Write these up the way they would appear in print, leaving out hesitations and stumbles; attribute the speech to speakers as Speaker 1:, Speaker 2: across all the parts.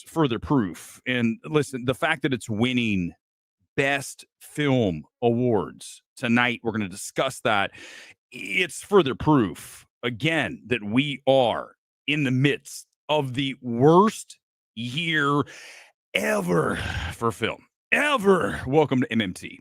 Speaker 1: further proof. And listen, the fact that it's winning best film awards tonight, we're going to discuss that. It's further proof again that we are in the midst of the worst year ever for film. Ever. Welcome to MMT.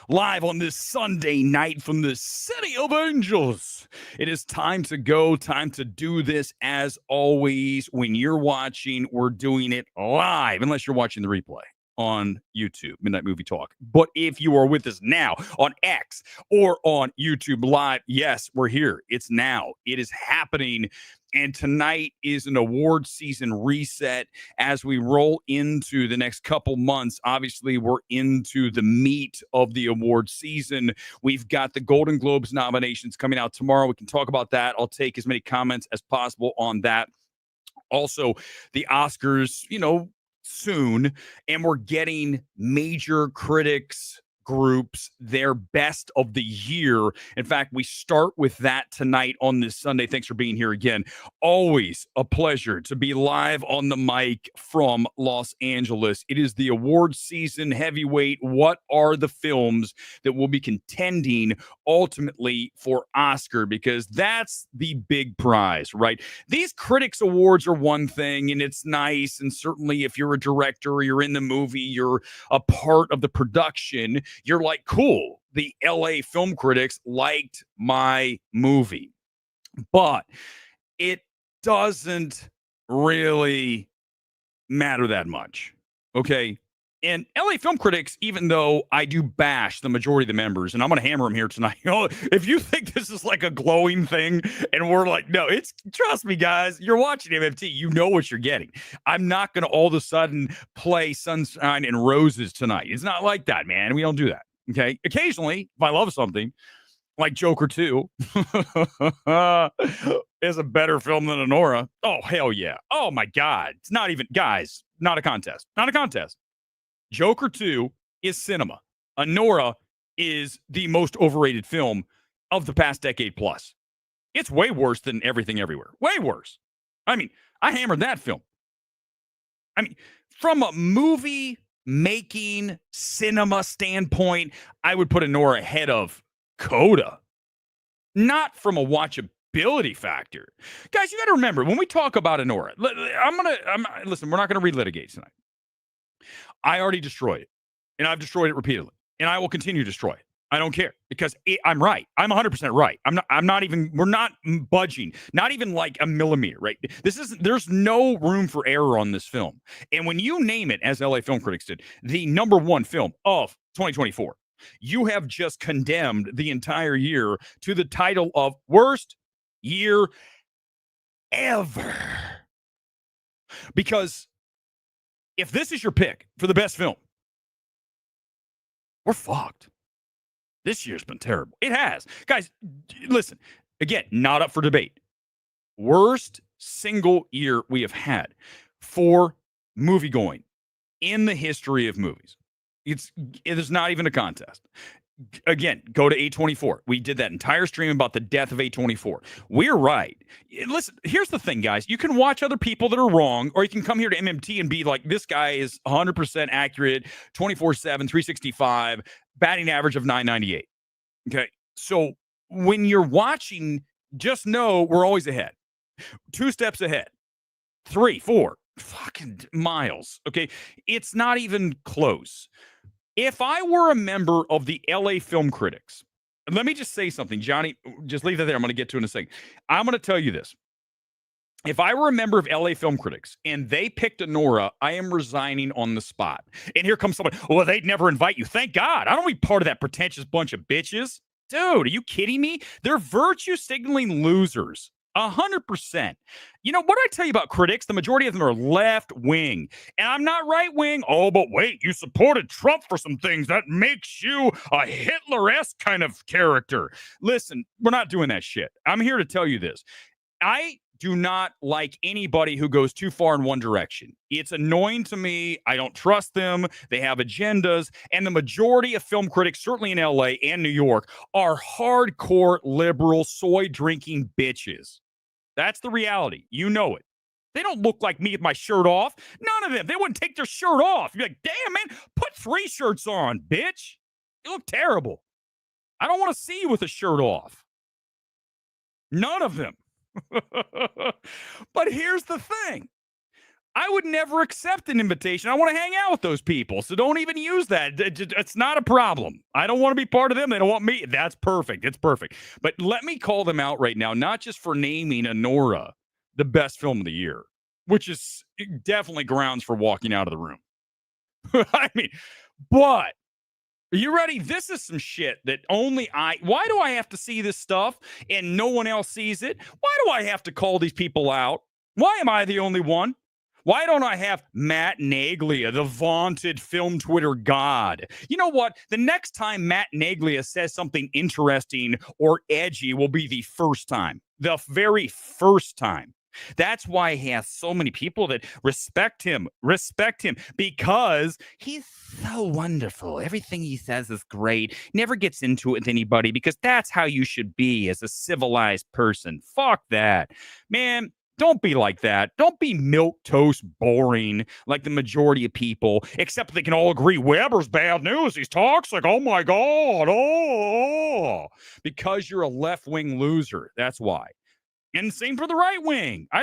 Speaker 1: Live on this Sunday night from the City of Angels. It is time to go, time to do this as always. When you're watching, we're doing it live, unless you're watching the replay on YouTube, Midnight Movie Talk. But if you are with us now on X or on YouTube Live, yes, we're here. It's now. It is happening. And tonight is an award season reset as we roll into the next couple months. Obviously, we're into the meat of the award season. We've got the Golden Globes nominations coming out tomorrow. We can talk about that. I'll take as many comments as possible on that. Also, the Oscars, soon, and we're getting major critics groups their best of the year. In fact, we start with that tonight on this Sunday. Thanks for being here again. Always a pleasure to be live on the mic from Los Angeles. It is the award season heavyweight. What are the films that will be contending ultimately for Oscar? Because that's the big prize, right? These critics awards are one thing, and it's nice. And certainly if you're a director or you're in the movie, you're a part of the production, you're like, cool, the LA film critics liked my movie. But it doesn't really matter that much, okay? And LA film critics, even though I do bash the majority of the members, and I'm going to hammer them here tonight. If you think this is like a glowing thing, and we're like, no, trust me, guys, you're watching MFT, you know what you're getting. I'm not going to all of a sudden play Sunshine and Roses tonight. It's not like that, man. We don't do that, okay? Occasionally, if I love something, like Joker 2 is a better film than Anora. Oh, hell yeah. Oh, my God. It's not even, guys, not a contest. Not a contest. Joker 2 is cinema. Anora is the most overrated film of the past decade plus. It's way worse than Everything Everywhere. Way worse. I mean, I hammered that film. I mean, from a movie making cinema standpoint, I would put Anora ahead of Coda. Not from a watchability factor. Guys, you got to remember, when we talk about Anora, listen, we're not going to relitigate tonight. I already destroyed it, and I've destroyed it repeatedly, and I will continue to destroy it. I don't care because I'm right. I'm 100% right. We're not budging, not even like a millimeter, right? There's no room for error on this film. And when you name it, as LA film critics did, the number one film of 2024, you have just condemned the entire year to the title of worst year ever. Because if this is your pick for the best film, we're fucked. This year's been terrible. It has. Guys, listen, again, not up for debate. Worst single year we have had for moviegoing in the history of movies. It is not even a contest. Again, go to A24. We did that entire stream about the death of A24. We're right. Listen, here's the thing, guys. You can watch other people that are wrong, or you can come here to MMT and be like, this guy is 100% accurate, 24/7, 365, batting average of 998. Okay? So when you're watching, just know we're always ahead. 2 steps ahead. 3, 4 fucking miles. Okay? It's not even close. If I were a member of the LA Film Critics, let me just say something, Johnny, just leave that there. I'm going to get to it in a second. I'm going to tell you this. If I were a member of LA Film Critics and they picked Anora, I am resigning on the spot. And here comes someone, well, they'd never invite you. Thank God. I don't want to be part of that pretentious bunch of bitches. Dude, are you kidding me? They're virtue signaling losers. 100%. You know, what did I tell you about critics? The majority of them are left wing. And I'm not right wing. Oh, but wait, you supported Trump for some things. That makes you a Hitler-esque kind of character. Listen, we're not doing that shit. I'm here to tell you this. I do not like anybody who goes too far in one direction. It's annoying to me. I don't trust them. They have agendas. And the majority of film critics, certainly in LA and New York, are hardcore liberal soy drinking bitches. That's the reality. You know it. They don't look like me with my shirt off. None of them. They wouldn't take their shirt off. You're like, damn, man, put 3 shirts on, bitch. You look terrible. I don't want to see you with a shirt off. None of them. But here's the thing. I would never accept an invitation. I want to hang out with those people. So don't even use that. It's not a problem. I don't want to be part of them. They don't want me. That's perfect. It's perfect. But let me call them out right now, not just for naming Anora the best film of the year, which is definitely grounds for walking out of the room. I mean, but are you ready? This is some shit that only why do I have to see this stuff and no one else sees it? Why do I have to call these people out? Why am I the only one? Why don't I have Matt Naglia, the vaunted film Twitter god? You know what? The next time Matt Naglia says something interesting or edgy will be the first time. The very first time. That's why he has so many people that respect him because he's so wonderful. Everything he says is great. Never gets into it with anybody because that's how you should be as a civilized person. Fuck that. Man, don't be like that. Don't be milquetoast boring like the majority of people, except they can all agree Weber's bad news. He's toxic. Oh my God. Oh. Because you're a left-wing loser. That's why. And same for the right wing. I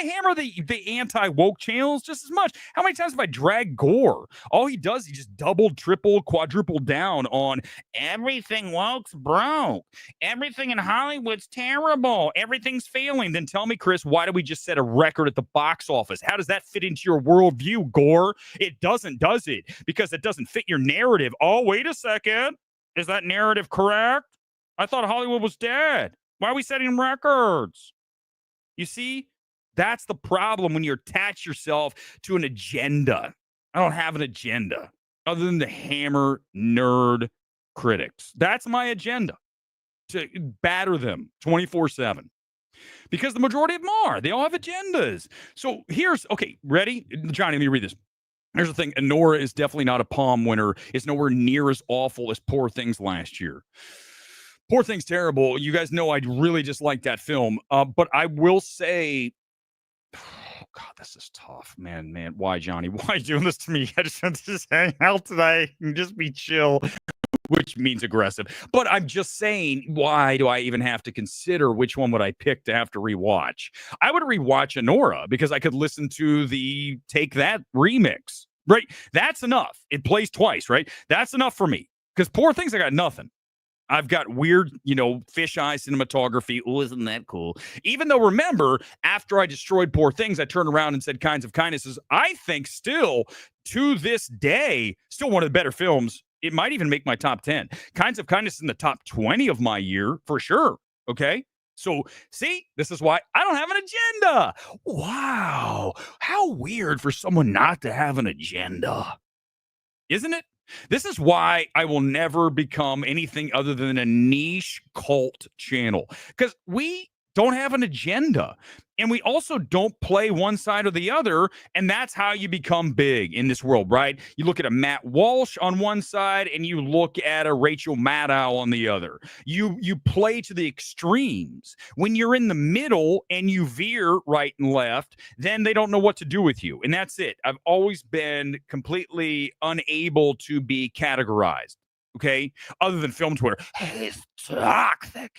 Speaker 1: hammer the anti-woke channels just as much. How many times have I dragged Gore? All he does, he just doubled, tripled, quadrupled down on everything woke's broke. Everything in Hollywood's terrible. Everything's failing. Then tell me, Chris, why do we just set a record at the box office? How does that fit into your worldview, Gore? It doesn't, does it? Because it doesn't fit your narrative. Oh, wait a second. Is that narrative correct? I thought Hollywood was dead. Why are we setting records? You see, that's the problem when you attach yourself to an agenda. I don't have an agenda other than to hammer nerd critics. That's my agenda, to batter them 24/7. Because the majority of them are. They all have agendas. So okay, ready? Johnny, let me read this. Here's the thing. Anora is definitely not a Palm winner. It's nowhere near as awful as Poor Things last year. Poor Thing's terrible. You guys know I really just like that film. But I will say, oh God, this is tough, man. Why, Johnny? Why doing this to me? I just want to just hang out today and just be chill, which means aggressive. But I'm just saying, why do I even have to consider which one would I pick to have to rewatch? I would rewatch Anora because I could listen to the Take That remix, right? That's enough. It plays twice, right? That's enough for me. Because Poor Things, I got nothing. I've got weird, fisheye cinematography. Oh, isn't that cool? Even though, remember, after I destroyed Poor Things, I turned around and said Kinds of Kindnesses. I think still, to this day, still one of the better films. It might even make my top 10. Kinds of Kindness is in the top 20 of my year, for sure. Okay? So, see, this is why I don't have an agenda. Wow. How weird for someone not to have an agenda. Isn't it? This is why I will never become anything other than a niche cult channel, because we don't have an agenda, and we also don't play one side or the other, and that's how you become big in this world, right? You look at a Matt Walsh on one side, and you look at a Rachel Maddow on the other. You play to the extremes. When you're in the middle and you veer right and left, then they don't know what to do with you, and that's it. I've always been completely unable to be categorized, okay? Other than film Twitter. It's toxic.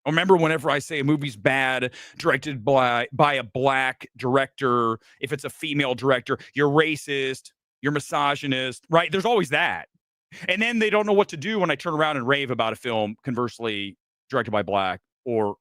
Speaker 1: Remember, whenever I say a movie's bad, directed by a black director, if it's a female director, you're racist, you're misogynist, right? There's always that. And then they don't know what to do when I turn around and rave about a film, conversely, directed by black or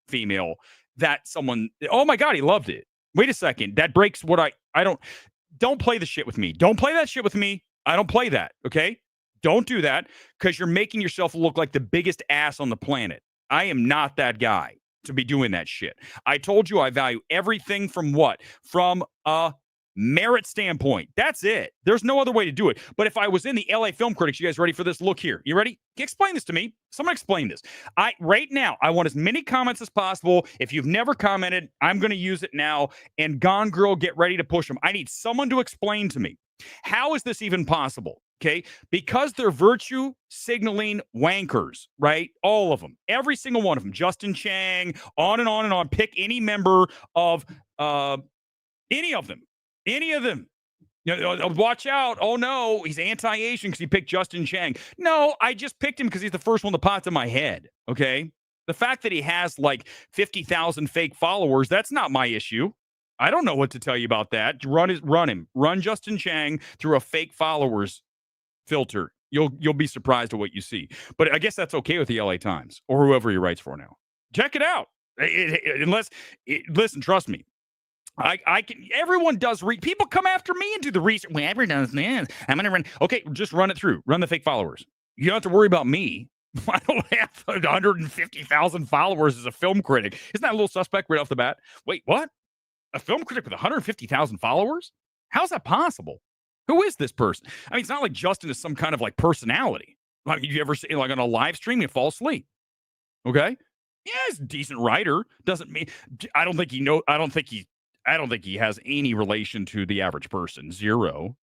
Speaker 1: female, that someone, oh my God, he loved it. Wait a second. That breaks what I don't play the shit with me. Don't play that shit with me. I don't play that, okay? Don't do that, because you're making yourself look like the biggest ass on the planet. I am not that guy to be doing that shit. I told you I value everything from what? From a merit standpoint. That's it. There's no other way to do it. But if I was in the LA Film Critics, you guys ready for this? Look here. You ready? Explain this to me. Someone explain this. Right now, I want as many comments as possible. If you've never commented, I'm going to use it now. And Gone Girl, get ready to push them. I need someone to explain to me, how is this even possible? Okay, because they're virtue signaling wankers, right? All of them, every single one of them. Justin Chang, on and on and on. Pick any member of Any of them. Any of them. You know, watch out. Oh, no, he's anti-Asian because he picked Justin Chang. No, I just picked him because he's the first one that popped in my head, okay? The fact that he has like 50,000 fake followers, that's not my issue. I don't know what to tell you about that. Run him. Run Justin Chang through a fake followers filter. You'll be surprised at what you see. But I guess that's okay with the LA Times or whoever he writes for now. Check it out. Listen, trust me. I can. Everyone does read. People come after me and do the research. Whoever does this, I'm gonna run. Okay, just run it through. Run the fake followers. You don't have to worry about me. I don't have 150,000 followers as a film critic. Isn't that a little suspect right off the bat? Wait, what? A film critic with 150,000 followers? How's that possible? Who is this person? I mean, it's not like Justin is some kind of like personality. Like, you ever see like on a live stream and fall asleep? Okay, yeah, he's a decent writer. Doesn't mean I don't think he know. I don't think he has any relation to the average person. Zero.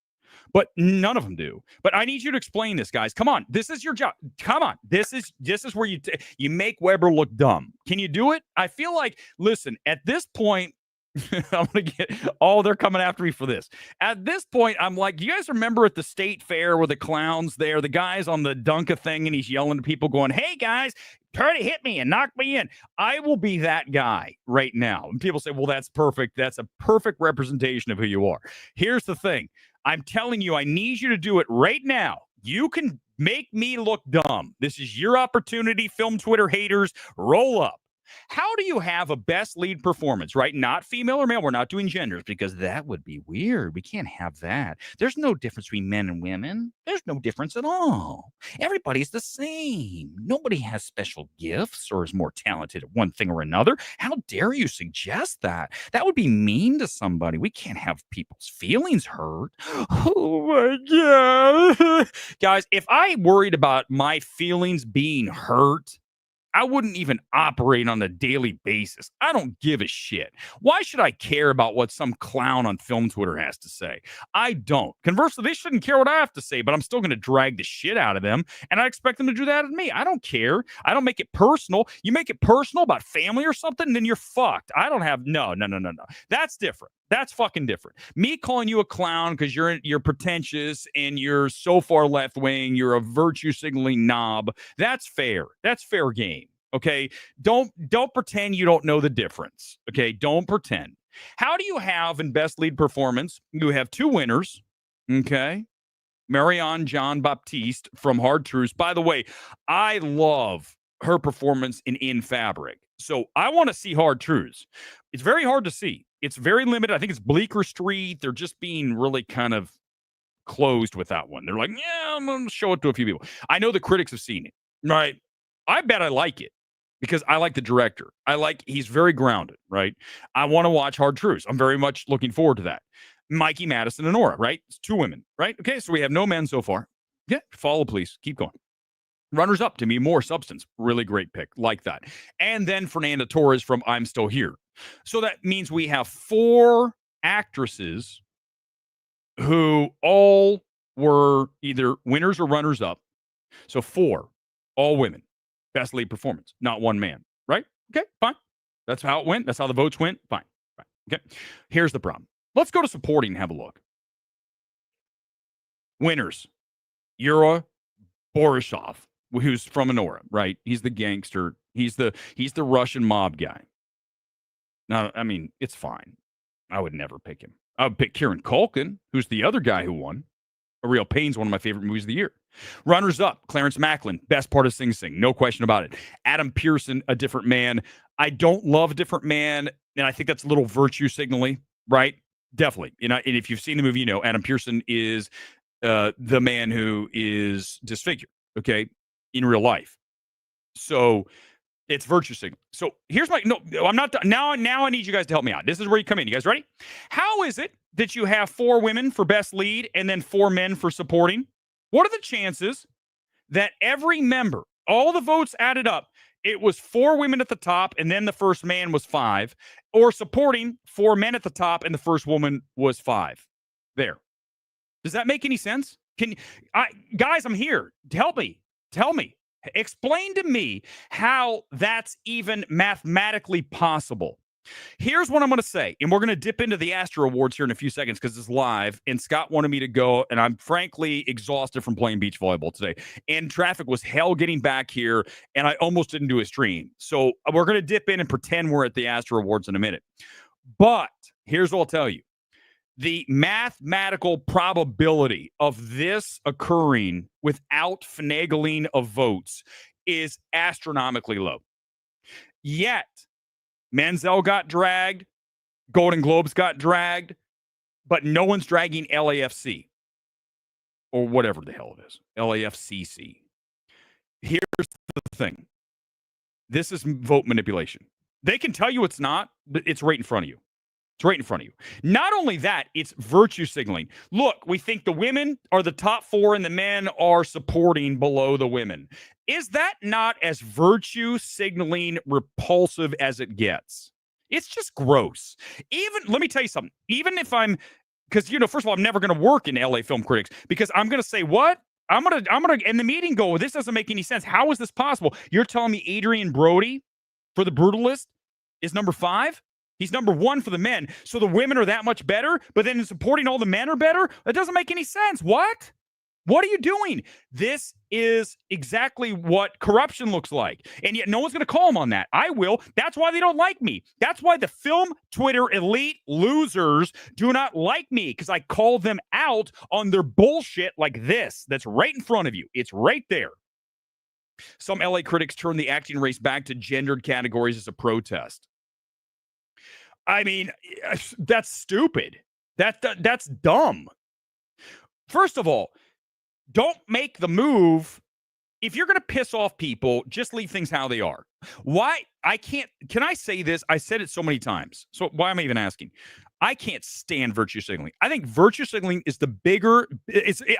Speaker 1: But none of them do. But I need you to explain this, guys. Come on. This is your job. Come on. This is where you make Weber look dumb. Can you do it? I feel like, listen, at this point, I'm gonna get they're coming after me for this. At this point, I'm like, you guys remember at the state fair where the clowns there, the guy's on the Dunka thing and he's yelling to people going, hey guys, try to hit me and knock me in. I will be that guy right now. And people say, well, that's perfect. That's a perfect representation of who you are. Here's the thing. I'm telling you, I need you to do it right now. You can make me look dumb. This is your opportunity, film Twitter haters. Roll up. How do you have a best lead performance, right? Not female or male. We're not doing genders because that would be weird. We can't have that. There's no difference between men and women. There's no difference at all. Everybody's the same. Nobody has special gifts or is more talented at one thing or another. How dare you suggest that? That would be mean to somebody. We can't have people's feelings hurt. Oh my God. Guys, if I worried about my feelings being hurt, I wouldn't even operate on a daily basis. I don't give a shit. Why should I care about what some clown on film Twitter has to say? I don't. Conversely, they shouldn't care what I have to say, but I'm still going to drag the shit out of them, and I expect them to do that at me. I don't care. I don't make it personal. You make it personal about family or something, then you're fucked. I don't have no. That's different. That's fucking different. Me calling you a clown because you're pretentious and you're so far left wing, you're a virtue signaling knob. That's fair. That's fair game. Okay. Don't pretend you don't know the difference. Okay. Don't pretend. How do you have in best lead performance? You have two winners. Okay. Marianne Jean Baptiste from Hard Truths. By the way, I love her performance in Fabric. So I want to see Hard Truths. It's very hard to see. It's very limited. I think it's Bleecker Street. They're just being really kind of closed with that one. They're like, yeah, I'm going to show it to a few people. I know the critics have seen it, right? I bet I like it because I like the director. He's very grounded, right? I want to watch Hard Truths. I'm very much looking forward to that. Mikey, Madison, and Anora, right? It's two women, right? Okay, so we have no men so far. Yeah, follow, please. Keep going. Runners up to me, more substance. Really great pick. Like that. And then Fernanda Torres from I'm Still Here. So that means we have four actresses who all were either winners or runners up. So four, all women. Best lead performance, not one man. Right? Okay, fine. That's how it went. That's how the votes went. Fine. Okay. Here's the problem. Let's go to supporting and have a look. Winners. Yura Borisov, who's from Anora, right? He's the gangster. He's the Russian mob guy. Now, I mean, it's fine. I would never pick him. I would pick Kieran Culkin, who's the other guy who won. A Real Pain's one of my favorite movies of the year. Runners up, Clarence Macklin, best part of Sing Sing, no question about it. Adam Pearson, A Different Man. I don't love A Different Man, and I think that's a little virtue signaling, right? Definitely. And if you've seen the movie, you know Adam Pearson is the man who is disfigured, okay, in real life. So it's virtue signal. So here's I'm not done. Now I need you guys to help me out. This is where you come in. You guys ready? How is it that you have four women for best lead and then four men for supporting? What are the chances that every member, all the votes added up, it was four women at the top and then the first man was five, or supporting four men at the top and the first woman was five? There. Does that make any sense? Guys, I'm here. Help me. Tell me. Explain to me how that's even mathematically possible. Here's what I'm going to say, and we're going to dip into the Astro Awards here in a few seconds because it's live, and Scott wanted me to go, and I'm frankly exhausted from playing beach volleyball today, and traffic was hell getting back here, and I almost didn't do a stream. So we're going to dip in and pretend we're at the Astro Awards in a minute. But here's what I'll tell you. The mathematical probability of this occurring without finagling of votes is astronomically low. Yet, Manziel got dragged, Golden Globes got dragged, but no one's dragging LAFC or whatever the hell it is, LAFCC. Here's the thing. This is vote manipulation. They can tell you it's not, but it's right in front of you. It's right in front of you. Not only that, it's virtue signaling. Look, we think the women are the top 4 and the men are supporting below the women. Is that not as virtue signaling repulsive as it gets? It's just gross. Even, let me tell you something. Even if I'm, because, first of all, I'm never going to work in LA Film Critics because I'm going to say, what? I'm going to, in the meeting go, this doesn't make any sense. How is this possible? You're telling me Adrian Brody for The Brutalist is number 5? He's number 1 for the men. So the women are that much better, but then supporting all the men are better? That doesn't make any sense. What? What are you doing? This is exactly what corruption looks like. And yet no one's going to call them on that. I will. That's why they don't like me. That's why the film Twitter elite losers do not like me, because I call them out on their bullshit like this. That's right in front of you. It's right there. Some LA critics turn the acting race back to gendered categories as a protest. I mean, that's stupid. That's dumb. First of all, don't make the move. If you're going to piss off people, just leave things how they are. Why? Can I say this? I said it so many times. So why am I even asking? I can't stand virtue signaling. I think virtue signaling is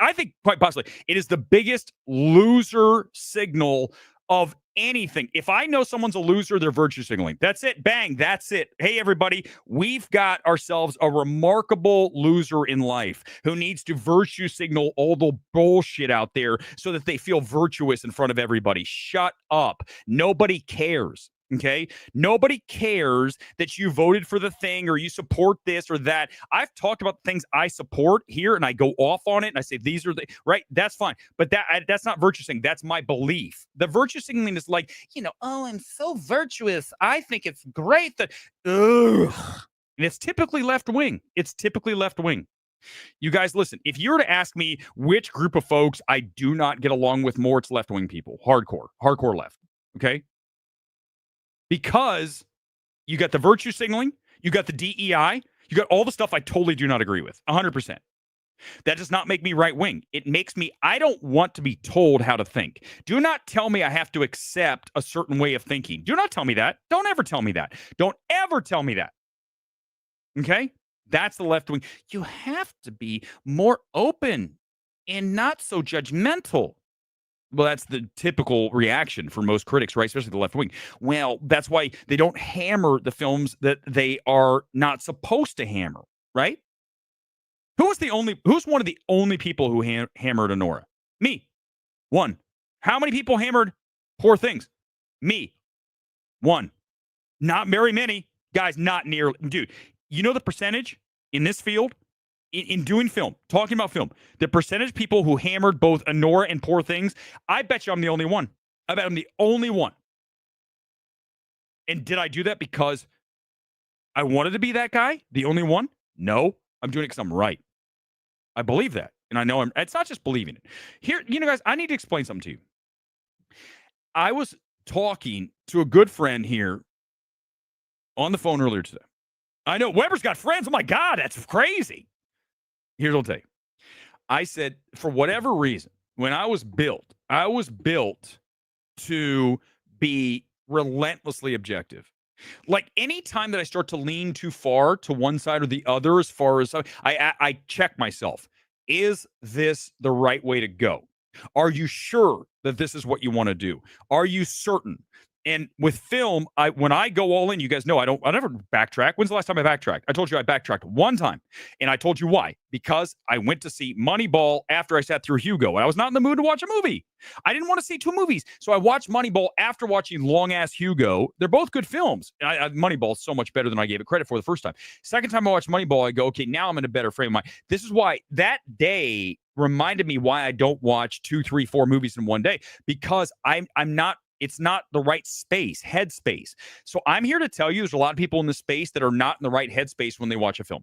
Speaker 1: I think quite possibly it is the biggest loser signal of anything. If I know someone's a loser, they're virtue signaling. That's it. Bang. That's it. Hey, everybody, we've got ourselves a remarkable loser in life who needs to virtue signal all the bullshit out there so that they feel virtuous in front of everybody. Shut up. Nobody cares. Okay? Nobody cares that you voted for the thing or you support this or that. I've talked about the things I support here and I go off on it and I say, these are the right. That's fine. But that's not virtue signaling. That's my belief. The virtue signaling is like, oh, I'm so virtuous. I think it's great that, ugh. And it's typically left wing. You guys, listen, if you were to ask me which group of folks I do not get along with more, it's left wing people. Hardcore left. Okay? Because you got the virtue signaling, you got the DEI, you got all the stuff I totally do not agree with, 100%. That does not make me right wing. It makes me, I don't want to be told how to think. Do not tell me I have to accept a certain way of thinking. Do not tell me that. Don't ever tell me that. Don't ever tell me that. Okay? That's the left wing. You have to be more open and not so judgmental. Well, that's the typical reaction for most critics, right? Especially the left wing. Well, that's why they don't hammer the films that they are not supposed to hammer, right? Who's one of the only people who hammered Anora? Me. One. How many people hammered Poor Things? Me. One. Not very many. Guys, not nearly. Dude, you know the percentage in this field? In doing film, talking about film, the percentage of people who hammered both Anora and Poor Things, I bet you I'm the only one. I bet I'm the only one. And did I do that because I wanted to be that guy? The only one? No. I'm doing it because I'm right. I believe that. And I know it's not just believing it. Here, guys, I need to explain something to you. I was talking to a good friend here on the phone earlier today. I know Weber's got friends. Oh my God, that's crazy. Here's what I'll tell you. I said, for whatever reason, when I was built to be relentlessly objective. Like any time that I start to lean too far to one side or the other, as far as I check myself, is this the right way to go? Are you sure that this is what you want to do? Are you certain? And with film, when I go all in, you guys know I never backtrack. When's the last time I backtracked? I told you I backtracked one time. And I told you why. Because I went to see Moneyball after I sat through Hugo. And I was not in the mood to watch a movie. I didn't want to see two movies. So I watched Moneyball after watching long ass Hugo. They're both good films. And Moneyball is so much better than I gave it credit for the first time. Second time I watched Moneyball, I go, okay, now I'm in a better frame of mind. This is why that day reminded me why I don't watch 2, 3, 4 movies in one day. Because I'm not. It's not the right headspace. So I'm here to tell you there's a lot of people in this space that are not in the right headspace when they watch a film.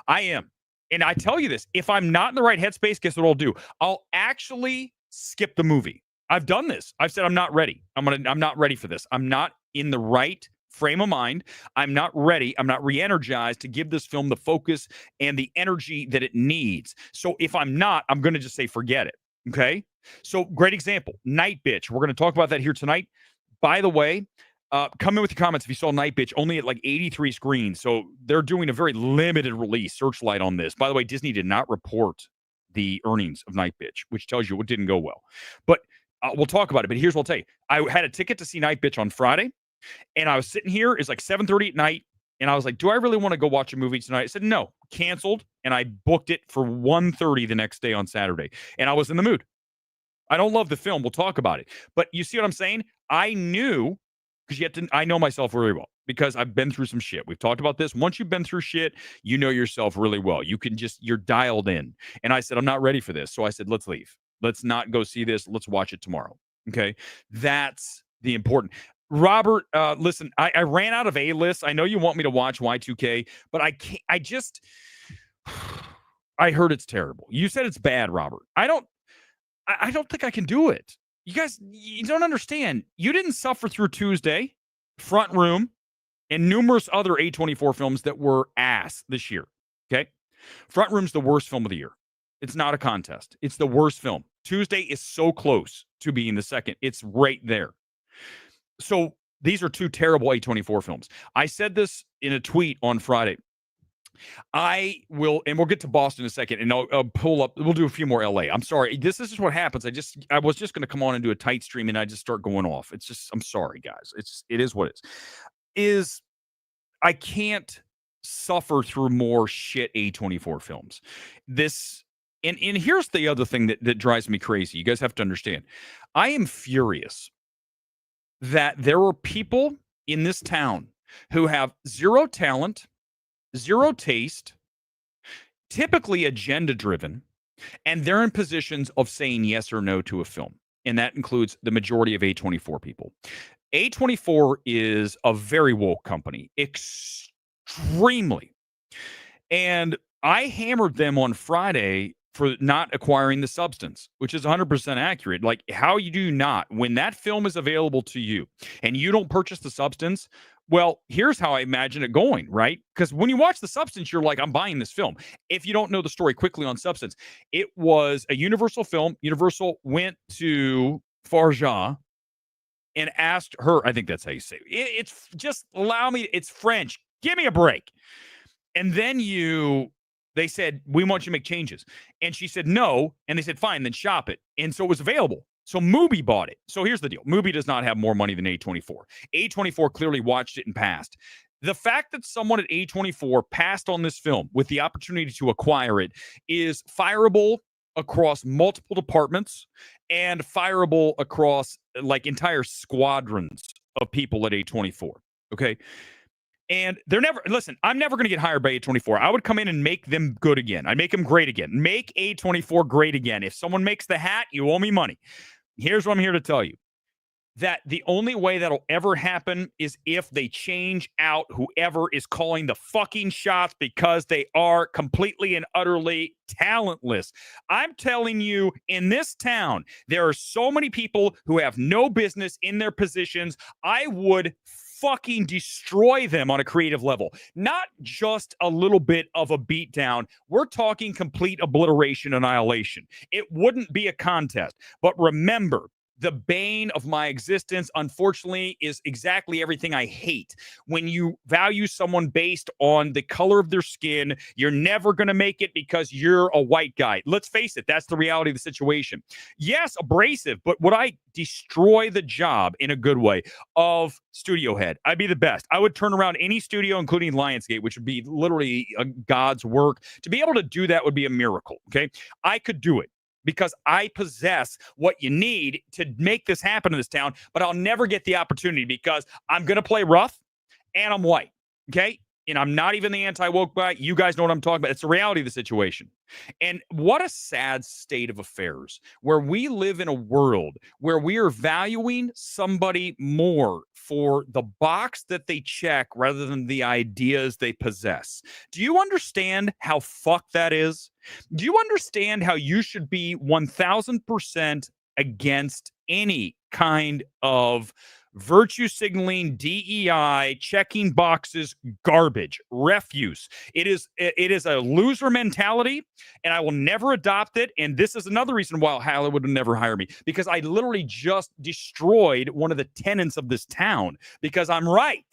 Speaker 1: I am. And I tell you this, if I'm not in the right headspace, guess what I'll do? I'll actually skip the movie. I've done this. I've said I'm not ready. I'm not ready for this. I'm not in the right frame of mind. I'm not ready. I'm not re-energized to give this film the focus and the energy that it needs. So if I'm not, I'm going to just say forget it. Okay? So, great example, Nightbitch. We're going to talk about that here tonight. By the way, come in with your comments if you saw Nightbitch, only at like 83 screens. So, they're doing a very limited release searchlight on this. By the way, Disney did not report the earnings of Nightbitch, which tells you it didn't go well. But we'll talk about it. But here's what I'll tell you. I had a ticket to see Nightbitch on Friday, and I was sitting here. It's like 7:30 at night. And I was like, do I really want to go watch a movie tonight? I said, no, canceled. And I booked it for 1:30 the next day on Saturday. And I was in the mood. I don't love the film. We'll talk about it. But you see what I'm saying? I knew, because I know myself really well because I've been through some shit. We've talked about this. Once you've been through shit, you know yourself really well. You're dialed in. And I said, I'm not ready for this. So I said, let's leave. Let's not go see this. Let's watch it tomorrow. Okay. That's the important. Robert, listen, I ran out of A-lists. I know you want me to watch Y2K, but I can't. I heard it's terrible. You said it's bad, Robert. I don't think I can do it. You guys, you don't understand. You didn't suffer through Tuesday, Front Room, and numerous other A24 films that were ass this year. Okay? Front Room's the worst film of the year. It's not a contest. It's the worst film. Tuesday is so close to being the second. It's right there. So these are two terrible A24 films. I said this in a tweet on Friday. I will, and we'll get to Boston in a second, and I'll pull up. We'll do a few more LA. I'm sorry. This is what happens. I was just going to come on and do a tight stream, and I just start going off. It's just, I'm sorry, guys. It is what it is. I can't suffer through more shit A24 films. And here's the other thing that drives me crazy. You guys have to understand. I am furious that there are people in this town who have zero talent, zero taste, typically agenda driven, and they're in positions of saying yes or no to a film. And that includes the majority of A24 people. A24 is a very woke company, extremely. And I hammered them on Friday for not acquiring the substance, which is 100% accurate. Like, how you do not, when that film is available to you and you don't purchase the substance, well, here's how I imagine it going, right? Because when you watch the substance, you're like, I'm buying this film. If you don't know the story quickly on substance, it was a Universal film. Universal went to Farja and asked her, I think that's how you say it. It's just allow me, it's French. Give me a break. And then they said, we want you to make changes. And she said, no. And they said, fine, then shop it. And so it was available. So Mubi bought it. So here's the deal. Mubi does not have more money than A24. A24 clearly watched it and passed. The fact that someone at A24 passed on this film with the opportunity to acquire it is fireable across multiple departments and fireable across like entire squadrons of people at A24. Okay. And I'm never going to get hired by A24. I would come in and make them good again. I'd make them great again. Make A24 great again. If someone makes the hat, you owe me money. Here's what I'm here to tell you. That the only way that'll ever happen is if they change out whoever is calling the fucking shots because they are completely and utterly talentless. I'm telling you, in this town, there are so many people who have no business in their positions. I would fucking destroy them on a creative level. Not just a little bit of a beatdown. We're talking complete obliteration, annihilation. It wouldn't be a contest. But remember, the bane of my existence, unfortunately, is exactly everything I hate. When you value someone based on the color of their skin, you're never going to make it because you're a white guy. Let's face it, that's the reality of the situation. Yes, abrasive, but would I destroy the job in a good way of studio head? I'd be the best. I would turn around any studio, including Lionsgate, which would be literally God's work. To be able to do that would be a miracle, okay? I could do it, because I possess what you need to make this happen in this town, but I'll never get the opportunity because I'm going to play rough and I'm white, okay? And I'm not even the anti-woke guy. You guys know what I'm talking about. It's the reality of the situation. And what a sad state of affairs where we live in a world where we are valuing somebody more for the box that they check rather than the ideas they possess. Do you understand how fucked that is? Do you understand how you should be 1000% against any kind of virtue signaling, DEI, checking boxes, garbage, refuse? It is a loser mentality, and I will never adopt it. And this is another reason why Hollywood would never hire me, because I literally just destroyed one of the tenets of this town because I'm right.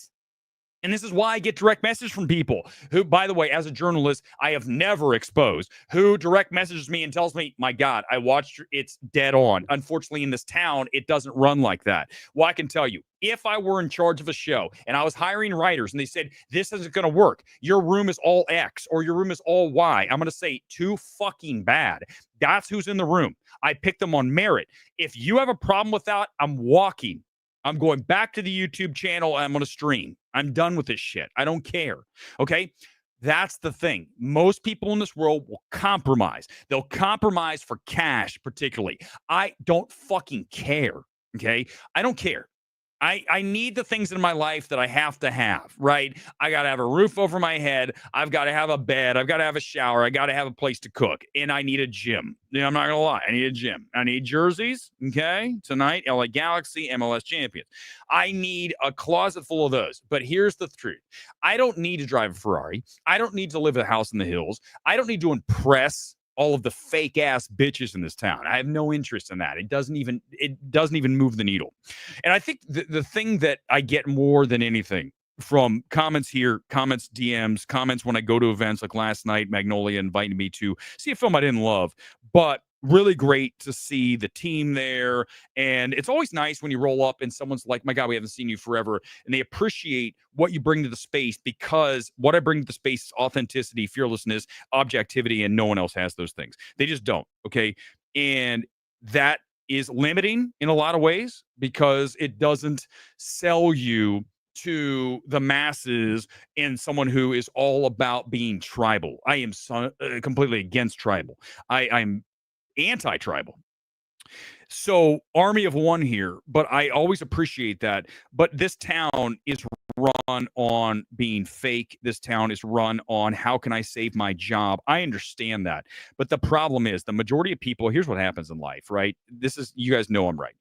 Speaker 1: And this is why I get direct messages from people who, by the way, as a journalist, I have never exposed, who direct messages me and tells me, my God, I watched, it's dead on. Unfortunately, in this town, it doesn't run like that. Well, I can tell you, if I were in charge of a show and I was hiring writers and they said, this isn't going to work, your room is all X or your room is all Y, I'm going to say, too fucking bad. That's who's in the room. I picked them on merit. If you have a problem with that, I'm walking. I'm going back to the YouTube channel. I'm going to stream. I'm done with this shit. I don't care. Okay. That's the thing. Most people in this world will compromise. They'll compromise for cash, particularly. I don't fucking care. Okay. I don't care. I need the things in my life that I have to have, right? I got to have a roof over my head. I've got to have a bed. I've got to have a shower. I got to have a place to cook. And I need a gym. I'm not going to lie. I need a gym. I need jerseys, okay? Tonight, LA Galaxy, MLS champions. I need a closet full of those. But here's the truth. I don't need to drive a Ferrari. I don't need to live in a house in the hills. I don't need to impress all of the fake ass bitches in this town. I have no interest in that. It doesn't even move the needle. And I think the thing that I get more than anything from comments here, comments, DMs, comments when I go to events like last night, Magnolia invited me to see a film I didn't love, but really great to see the team there. And it's always nice when you roll up and someone's like, my God, we haven't seen you forever. And they appreciate what you bring to the space, because what I bring to the space is authenticity, fearlessness, objectivity, and no one else has those things. They just don't. Okay. And that is limiting in a lot of ways because it doesn't sell you to the masses and someone who is all about being tribal. I am completely against tribal. I'm anti-tribal. So army of one here, but I always appreciate that. But this town is run on being fake. This town is run on how can I save my job? I understand that. But the problem is the majority of people, here's what happens in life, right? This is, you guys know I'm right.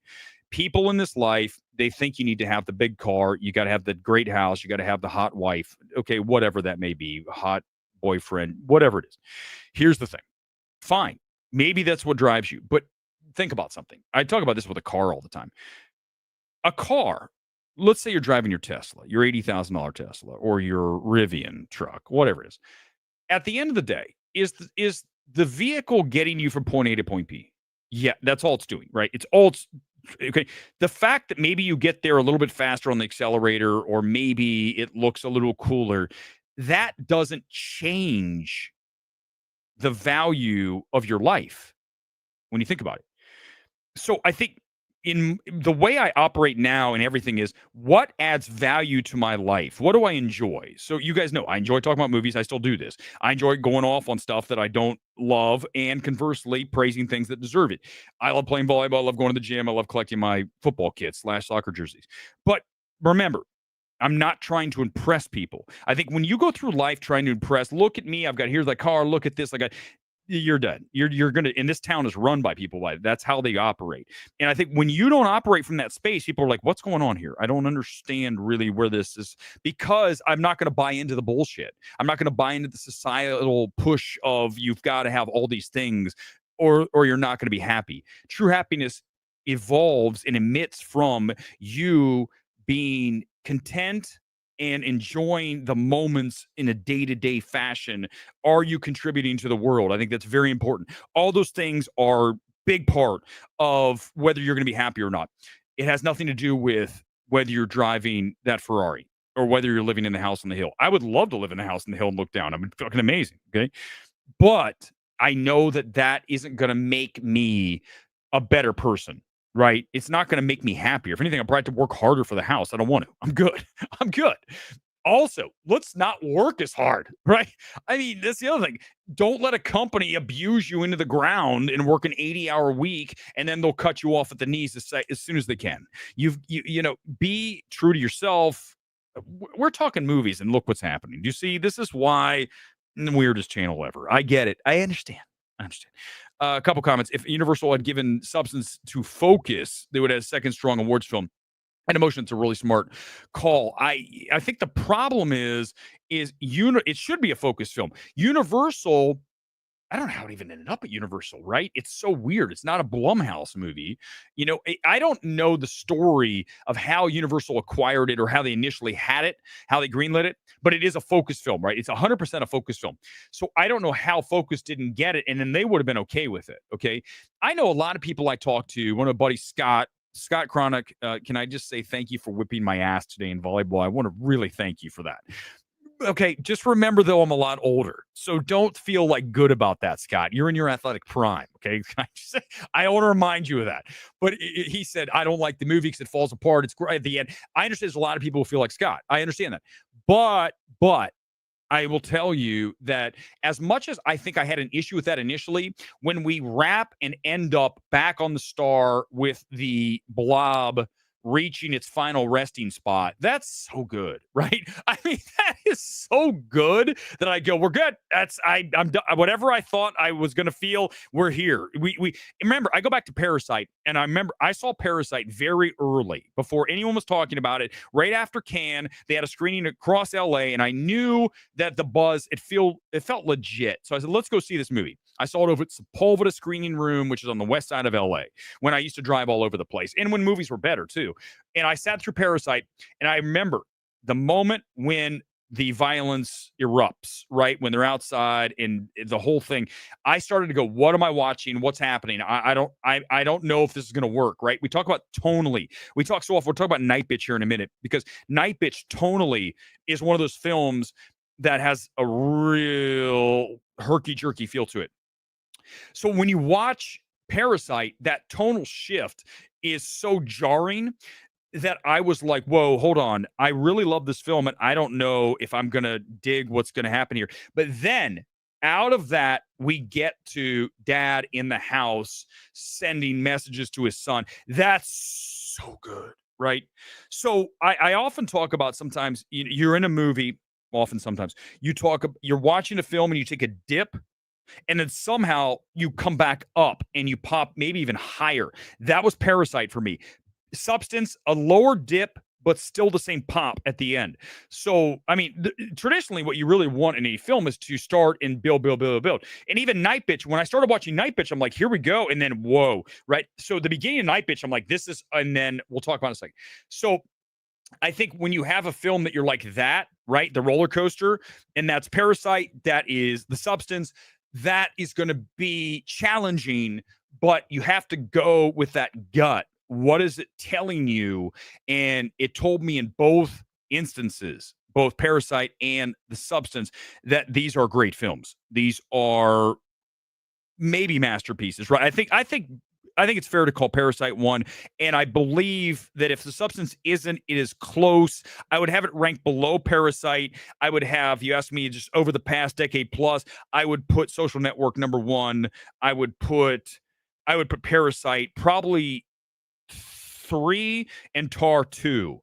Speaker 1: People in this life, they think you need to have the big car. You got to have the great house. You got to have the hot wife. Okay, whatever that may be, hot boyfriend, whatever it is. Here's the thing. Fine. Maybe that's what drives you. But think about something. I talk about this with a car all the time. A car, let's say you're driving your Tesla, your $80,000 Tesla, or your Rivian truck, whatever it is. At the end of the day, is the vehicle getting you from point A to point B? Yeah, that's all it's doing, right? It's all okay. The fact that maybe you get there a little bit faster on the accelerator, or maybe it looks a little cooler, that doesn't change the value of your life when you think about it. So I think in the way I operate now and everything is what adds value to my life. What do I enjoy? So you guys know I enjoy talking about movies. I still do this. I enjoy going off on stuff that I don't love and conversely praising things that deserve it. I love playing volleyball. I love going to the gym. I love collecting my football kits / soccer jerseys. But remember, I'm not trying to impress people. I think when you go through life trying to impress, look at me, I've got here's the car, look at this, you're done. You're gonna, and this town is run by people like that's how they operate. And I think when you don't operate from that space, people are like, what's going on here? I don't understand really where this is, because I'm not going to buy into the bullshit. I'm not going to buy into the societal push of you've got to have all these things or you're not going to be happy. True happiness evolves and emits from you being content and enjoying the moments in a day-to-day fashion. Are you contributing to the world? I think that's very important. All those things are big part of whether you're going to be happy or not. It has nothing to do with whether you're driving that Ferrari or whether you're living in the house on the hill. I would love to live in the house on the hill and look down. I mean, fucking amazing. Okay. But I know that that isn't going to make me a better person, right? It's not going to make me happier. If anything, I'm probably have to work harder for the house. I don't want to. I'm good. I'm good. Also, let's not work as hard, right? I mean, that's the other thing. Don't let a company abuse you into the ground and work an 80-hour week, and then they'll cut you off at the knees as soon as they can. Be true to yourself. We're talking movies, and look what's happening. Do you see? This is why the weirdest channel ever. I get it. I understand. A couple comments. If Universal had given Substance to Focus, they would have a second strong awards film. And Emotion, it's a really smart call. I think the problem is it should be a Focus film. Universal, I don't know how it even ended up at Universal, right? It's so weird. It's not a Blumhouse movie. I don't know the story of how Universal acquired it or how they initially had it, how they greenlit it, but it is a Focus film, right? It's 100% a Focus film. So I don't know how Focus didn't get it, and then they would have been okay with it, okay? I know a lot of people I talk to. One of my buddies, Scott Chronic, can I just say thank you for whipping my ass today in volleyball? I want to really thank you for that. Okay, just remember, though, I'm a lot older, so don't feel like good about that, Scott. You're in your athletic prime, okay? I want to remind you of that. But he said, I don't like the movie because it falls apart. It's great at the end. I understand there's a lot of people who feel like Scott. I understand that. But I will tell you that as much as I think I had an issue with that initially, when we wrap and end up back on the star with the blob reaching its final resting spot, that's so good, right? I mean, that is so good that I go, we're good. I'm done. Whatever I thought I was going to feel, we're here. We remember, I go back to Parasite, and I remember I saw Parasite very early before anyone was talking about it. Right after Cannes, they had a screening across LA, and I knew that the buzz, it felt legit. So I said, let's go see this movie. I saw it over at Sepulveda Screening Room, which is on the west side of LA, when I used to drive all over the place, and when movies were better too. And I sat through Parasite, and I remember the moment when the violence erupts, right? When they're outside and the whole thing, I started to go, what am I watching? What's happening? I don't know if this is going to work, right? We talk about tonally. We talk so often. We'll talk about Nightbitch here in a minute, because Nightbitch tonally is one of those films that has a real herky-jerky feel to it. So when you watch Parasite, that tonal shift is so jarring that I was like, whoa, hold on. I really love this film, and I don't know if I'm going to dig what's going to happen here. But then out of that, we get to dad in the house sending messages to his son. That's so good, right? So I often talk about, sometimes you're in a movie, sometimes you're watching a film and you take a dip, and then somehow you come back up and you pop maybe even higher. That was Parasite for me. Substance, a lower dip, but still the same pop at the end. So, I mean, traditionally, what you really want in a film is to start and build. And even Nightbitch, when I started watching Nightbitch, I'm like, here we go. And then, whoa, right? So the beginning of Nightbitch, I'm like, this is, and then we'll talk about it in a second. So I think when you have a film that you're like that, right? The roller coaster, and that's Parasite, that is The Substance, that is going to be challenging, but you have to go with that gut. What is it telling you? And it told me in both instances, both Parasite and The Substance, that these are great films. These are maybe masterpieces, right? I think it's fair to call Parasite one, and I believe that if The Substance isn't, it is close. I would have it ranked below Parasite. I would have, you asked me just over the past decade plus, I would put Social Network number one. I would put Parasite probably 3 and Tar 2.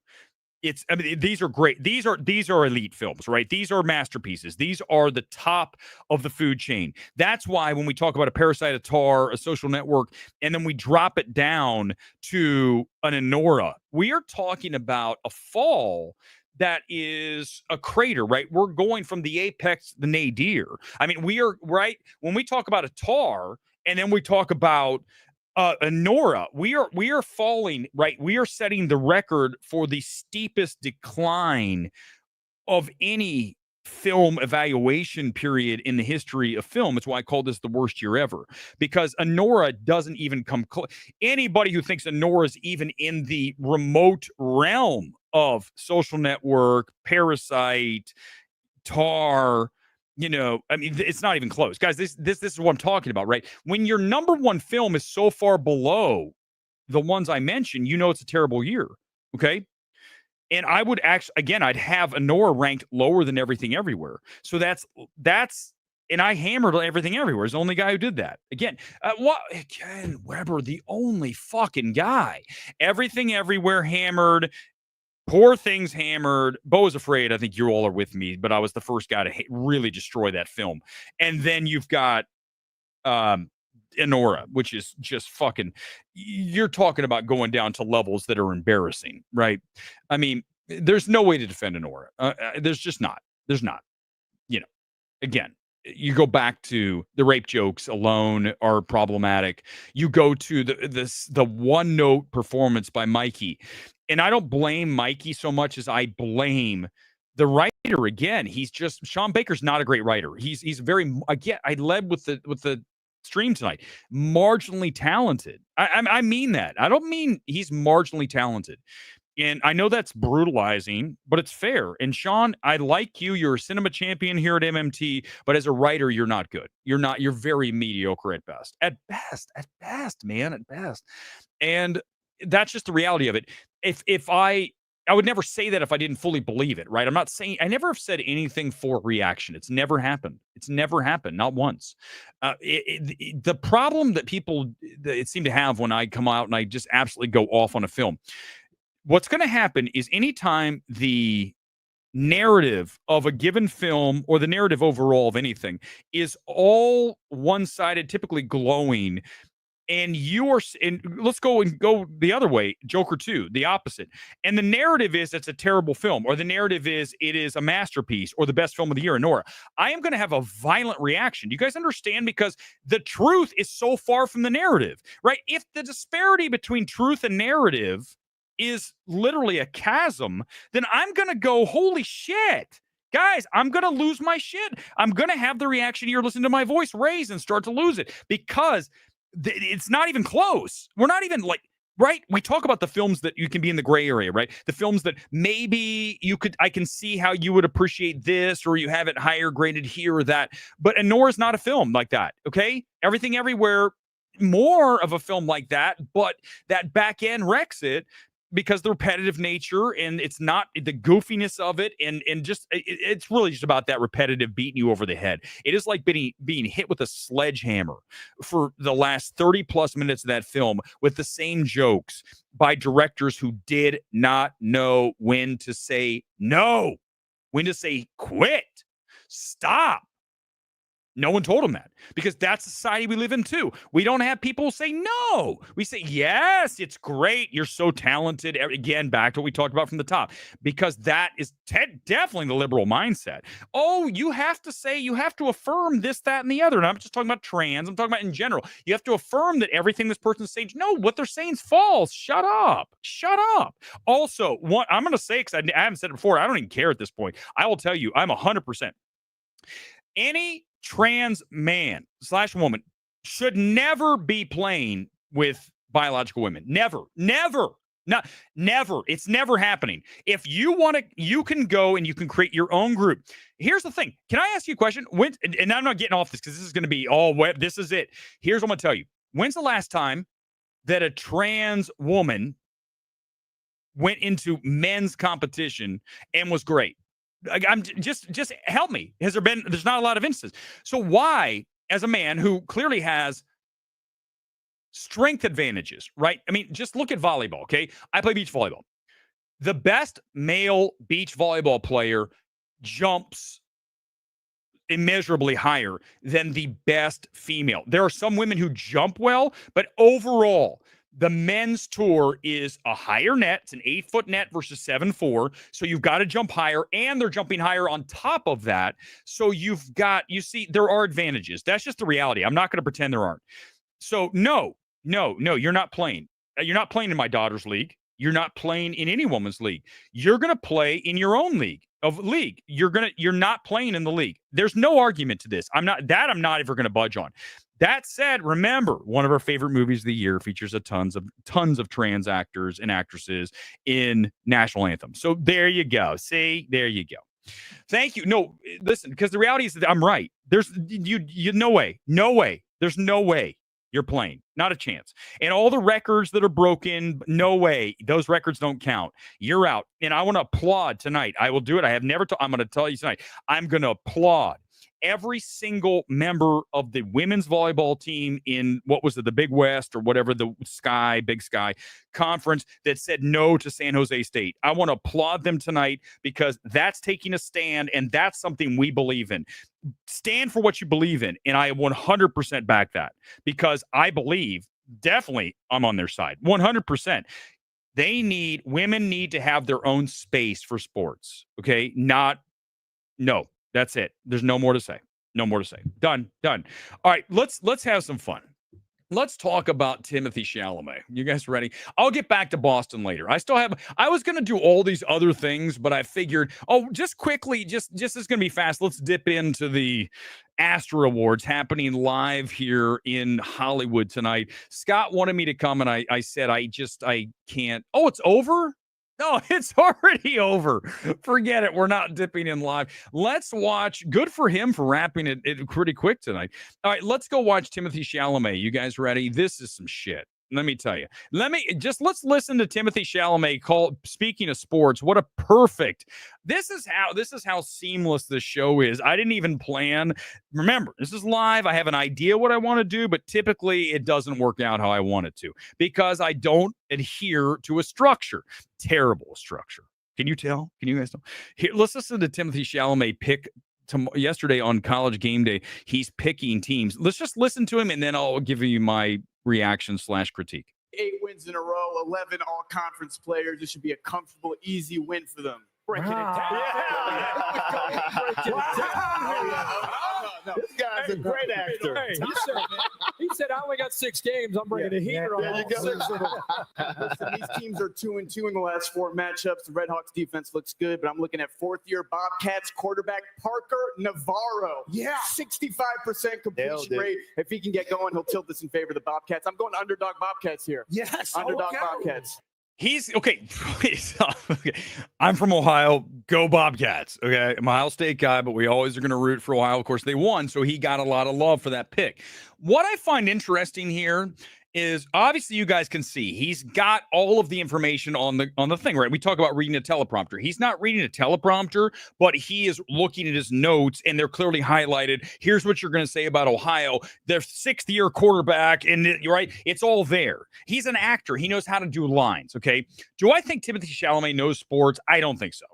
Speaker 1: I mean, these are great. These are elite films, right? These are masterpieces. These are the top of the food chain. That's why when we talk about a Parasite, a Tar, a Social Network, and then we drop it down to an Anora, we are talking about a fall that is a crater, right? We're going from the apex to the nadir. I mean, we are, right? When we talk about a Tar, and then we talk about Anora, we are falling, right? We are setting the record for the steepest decline of any film evaluation period in the history of film. It's why I call this the worst year ever, because Anora doesn't even come close. Anybody who thinks Anora is even in the remote realm of Social Network, Parasite, Tar, I mean, it's not even close, guys. This is what I'm talking about, right? When your number one film is so far below the ones I mentioned, it's a terrible year. Okay. And I would actually, again, I'd have Anora ranked lower than Everything Everywhere. So and I hammered Everything Everywhere. Is the only guy who did that. Again, Ken Weber, the only fucking guy. Everything Everywhere hammered. Poor Things hammered. Beau is Afraid. I think you all are with me, but I was the first guy to really destroy that film. And then you've got Anora, which is just fucking. You're talking about going down to levels that are embarrassing, right? I mean, there's no way to defend Anora. There's just not. There's not. Again, you go back to the rape jokes alone are problematic. You go to the one note performance by Mikey, and I don't blame Mikey so much as I blame the writer. Again, Sean Baker's not a great writer. He's very, again, I led with the stream tonight, marginally talented. I mean that. I don't mean he's marginally talented. And I know that's brutalizing, but it's fair. And Sean, I like you. You're a cinema champion here at MMT, but as a writer, you're not good. You're very mediocre at best. At best, man, at best. And that's just the reality of it. If I would never say that if I didn't fully believe it, right? I'm not saying, I never have said anything for reaction. It's never happened. Not once. The problem that people seem to have when I come out and I just absolutely go off on a film, what's going to happen is anytime the narrative of a given film or the narrative overall of anything is all one-sided, typically glowing, and let's go the other way, Joker 2, the opposite. And the narrative is it's a terrible film, or the narrative is it is a masterpiece, or the best film of the year, Anora. I am going to have a violent reaction. Do you guys understand? Because the truth is so far from the narrative, right? If the disparity between truth and narrative is literally a chasm, then I'm going to go, holy shit. Guys, I'm going to lose my shit. I'm going to have the reaction you're listening to my voice raise and start to lose it, because it's not even close. We're not even right? We talk about the films that you can be in the gray area, right? The films that maybe I can see how you would appreciate this, or you have it higher graded here or that. But Anora's not a film like that, okay? Everything Everywhere, more of a film like that, but that back end wrecks it, because the repetitive nature, and it's not the goofiness of it, and just it's really just about that repetitive beating you over the head. It is like being hit with a sledgehammer for the last 30 plus minutes of that film with the same jokes by directors who did not know when to say no, when to say quit, stop. No one told them that, because that's the society we live in too. We don't have people say no. We say, yes, it's great. You're so talented. Again, back to what we talked about from the top, because that is definitely the liberal mindset. Oh, you have to affirm this, that, and the other. And I'm just talking about trans. I'm talking about in general. You have to affirm that everything this person's saying, no, what they're saying is false. Shut up. Also, what I'm going to say, because I haven't said it before, I don't even care at this point. I will tell you, I'm 100%. Any trans man / woman should never be playing with biological women. Never. It's never happening. If you want to, you can go and you can create your own group. Here's the thing. Can I ask you a question? And I'm not getting off this because this is going to be all web. This is it. Here's what I'm going to tell you. When's the last time that a trans woman went into men's competition and was great? I'm just help me. There's not a lot of instances. So why, as a man who clearly has strength advantages, right? I mean, just look at volleyball, okay? I play beach volleyball. The best male beach volleyball player jumps immeasurably higher than the best female. There are some women who jump well, but overall, the men's tour is a higher net. It's an 8-foot net versus 7'4". So you've got to jump higher, and they're jumping higher on top of that. So you see, there are advantages. That's just the reality. I'm not going to pretend there aren't. So no, No, you're not playing. You're not playing in my daughter's league. You're not playing in any woman's league. You're going to play in your own league. You're not playing in the league. There's no argument to this. I'm not ever going to budge on. That said, remember, one of our favorite movies of the year features tons of trans actors and actresses in National Anthem. So there you go. See, there you go. Thank you. No, listen, because the reality is that I'm right. There's no way. There's no way you're playing. Not a chance. And all the records that are broken, no way. Those records don't count. You're out. And I want to applaud tonight. I will do it. I'm going to tell you tonight. I'm going to applaud every single member of the women's volleyball team in the Big West or whatever, the Big Sky conference that said no to San Jose State. I want to applaud them tonight because that's taking a stand, and that's something we believe in. Stand for what you believe in, and I 100% back that because I believe definitely I'm on their side 100%. Women need to have their own space for sports. Okay, no. That's it. There's no more to say. No more to say. Done. All right, let's have some fun. Let's talk about Timothée Chalamet. You guys ready? I'll get back to Boston later. I was going to do all these other things, but I figured, just quickly, just it's going to be fast. Let's dip into the Astor Awards happening live here in Hollywood tonight. Scott wanted me to come, and I said I can't. Oh, it's over? No, it's already over. Forget it. We're not dipping in live. Let's watch. Good for him for wrapping it pretty quick tonight. All right, let's go watch Timothée Chalamet. You guys ready? This is some shit. Let me tell you. Let's listen to Timothée Chalamet speaking of sports. What a perfect. This is how seamless this show is. I didn't even plan. Remember, this is live. I have an idea what I want to do, but typically it doesn't work out how I want it to because I don't adhere to a structure. Terrible structure. Can you tell? Can you guys tell? Here, let's listen to Timothée Chalamet pick yesterday on College Game Day. He's picking teams. Let's just listen to him, and then I'll give you my reaction/critique.
Speaker 2: 8 wins in a row, 11 all-conference players. This should be a comfortable, easy win for them.
Speaker 3: Breaking it down.
Speaker 2: No. This guy's a great actor.
Speaker 3: Hey, he said, I only got 6 games. I'm bringing a heater on all 6 of them.
Speaker 2: Listen, these teams are 2-2 in the last 4 matchups. The Redhawks defense looks good, but I'm looking at 4th-year Bobcats quarterback Parker Navarro.
Speaker 3: Yeah.
Speaker 2: 65% completion rate. If he can get going, he'll tilt this in favor of the Bobcats. I'm going underdog Bobcats here.
Speaker 3: Yes.
Speaker 2: Underdog Bobcats.
Speaker 1: He's okay. I'm from Ohio. Go Bobcats. Okay. I'm an Ohio State guy, but we always are going to root for Ohio. Of course, they won, so he got a lot of love for that pick. What I find interesting here is obviously you guys can see he's got all of the information on the thing, right? We talk about reading a teleprompter. He's not reading a teleprompter, but he is looking at his notes and they're clearly highlighted. Here's what you're going to say about Ohio. Their 6th-year quarterback, and right, it's all there. He's an actor. He knows how to do lines, okay? Do I think Timothée Chalamet knows sports? I don't think so.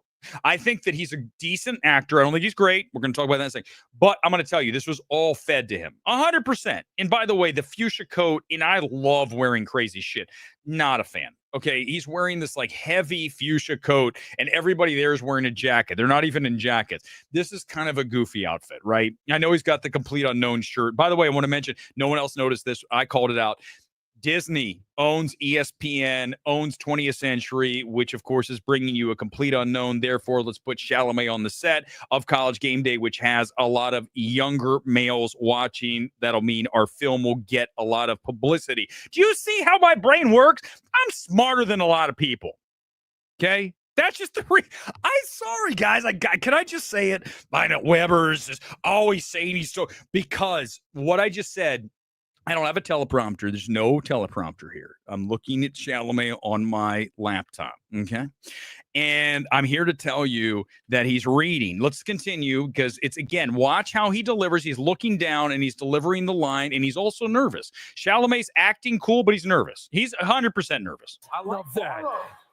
Speaker 1: I think that he's a decent actor. I don't think he's great. We're going to talk about that in a second. But I'm going to tell you, this was all fed to him. 100%. And by the way, the fuchsia coat, and I love wearing crazy shit. Not a fan. Okay, he's wearing this like heavy fuchsia coat, and everybody there is wearing a jacket. They're not even in jackets. This is kind of a goofy outfit, right? I know he's got the Complete Unknown shirt. By the way, I want to mention, no one else noticed this. I called it out. Disney owns ESPN, owns 20th Century, which of course is bringing you a Complete Unknown. Therefore, let's put Chalamet on the set of College Game Day, which has a lot of younger males watching. That'll mean our film will get a lot of publicity. Do you see how my brain works? I'm smarter than a lot of people. Okay? That's just the I'm sorry, guys. Can I just say it? I know Weber's is always saying he's so, because what I just said, I don't have a teleprompter. There's no teleprompter here. I'm looking at Chalamet on my laptop, okay? And I'm here to tell you that he's reading. Let's continue because it's, again, watch how he delivers. He's looking down and he's delivering the line, and he's also nervous. Chalamet's acting cool, but he's nervous. He's 100% nervous.
Speaker 3: I love that.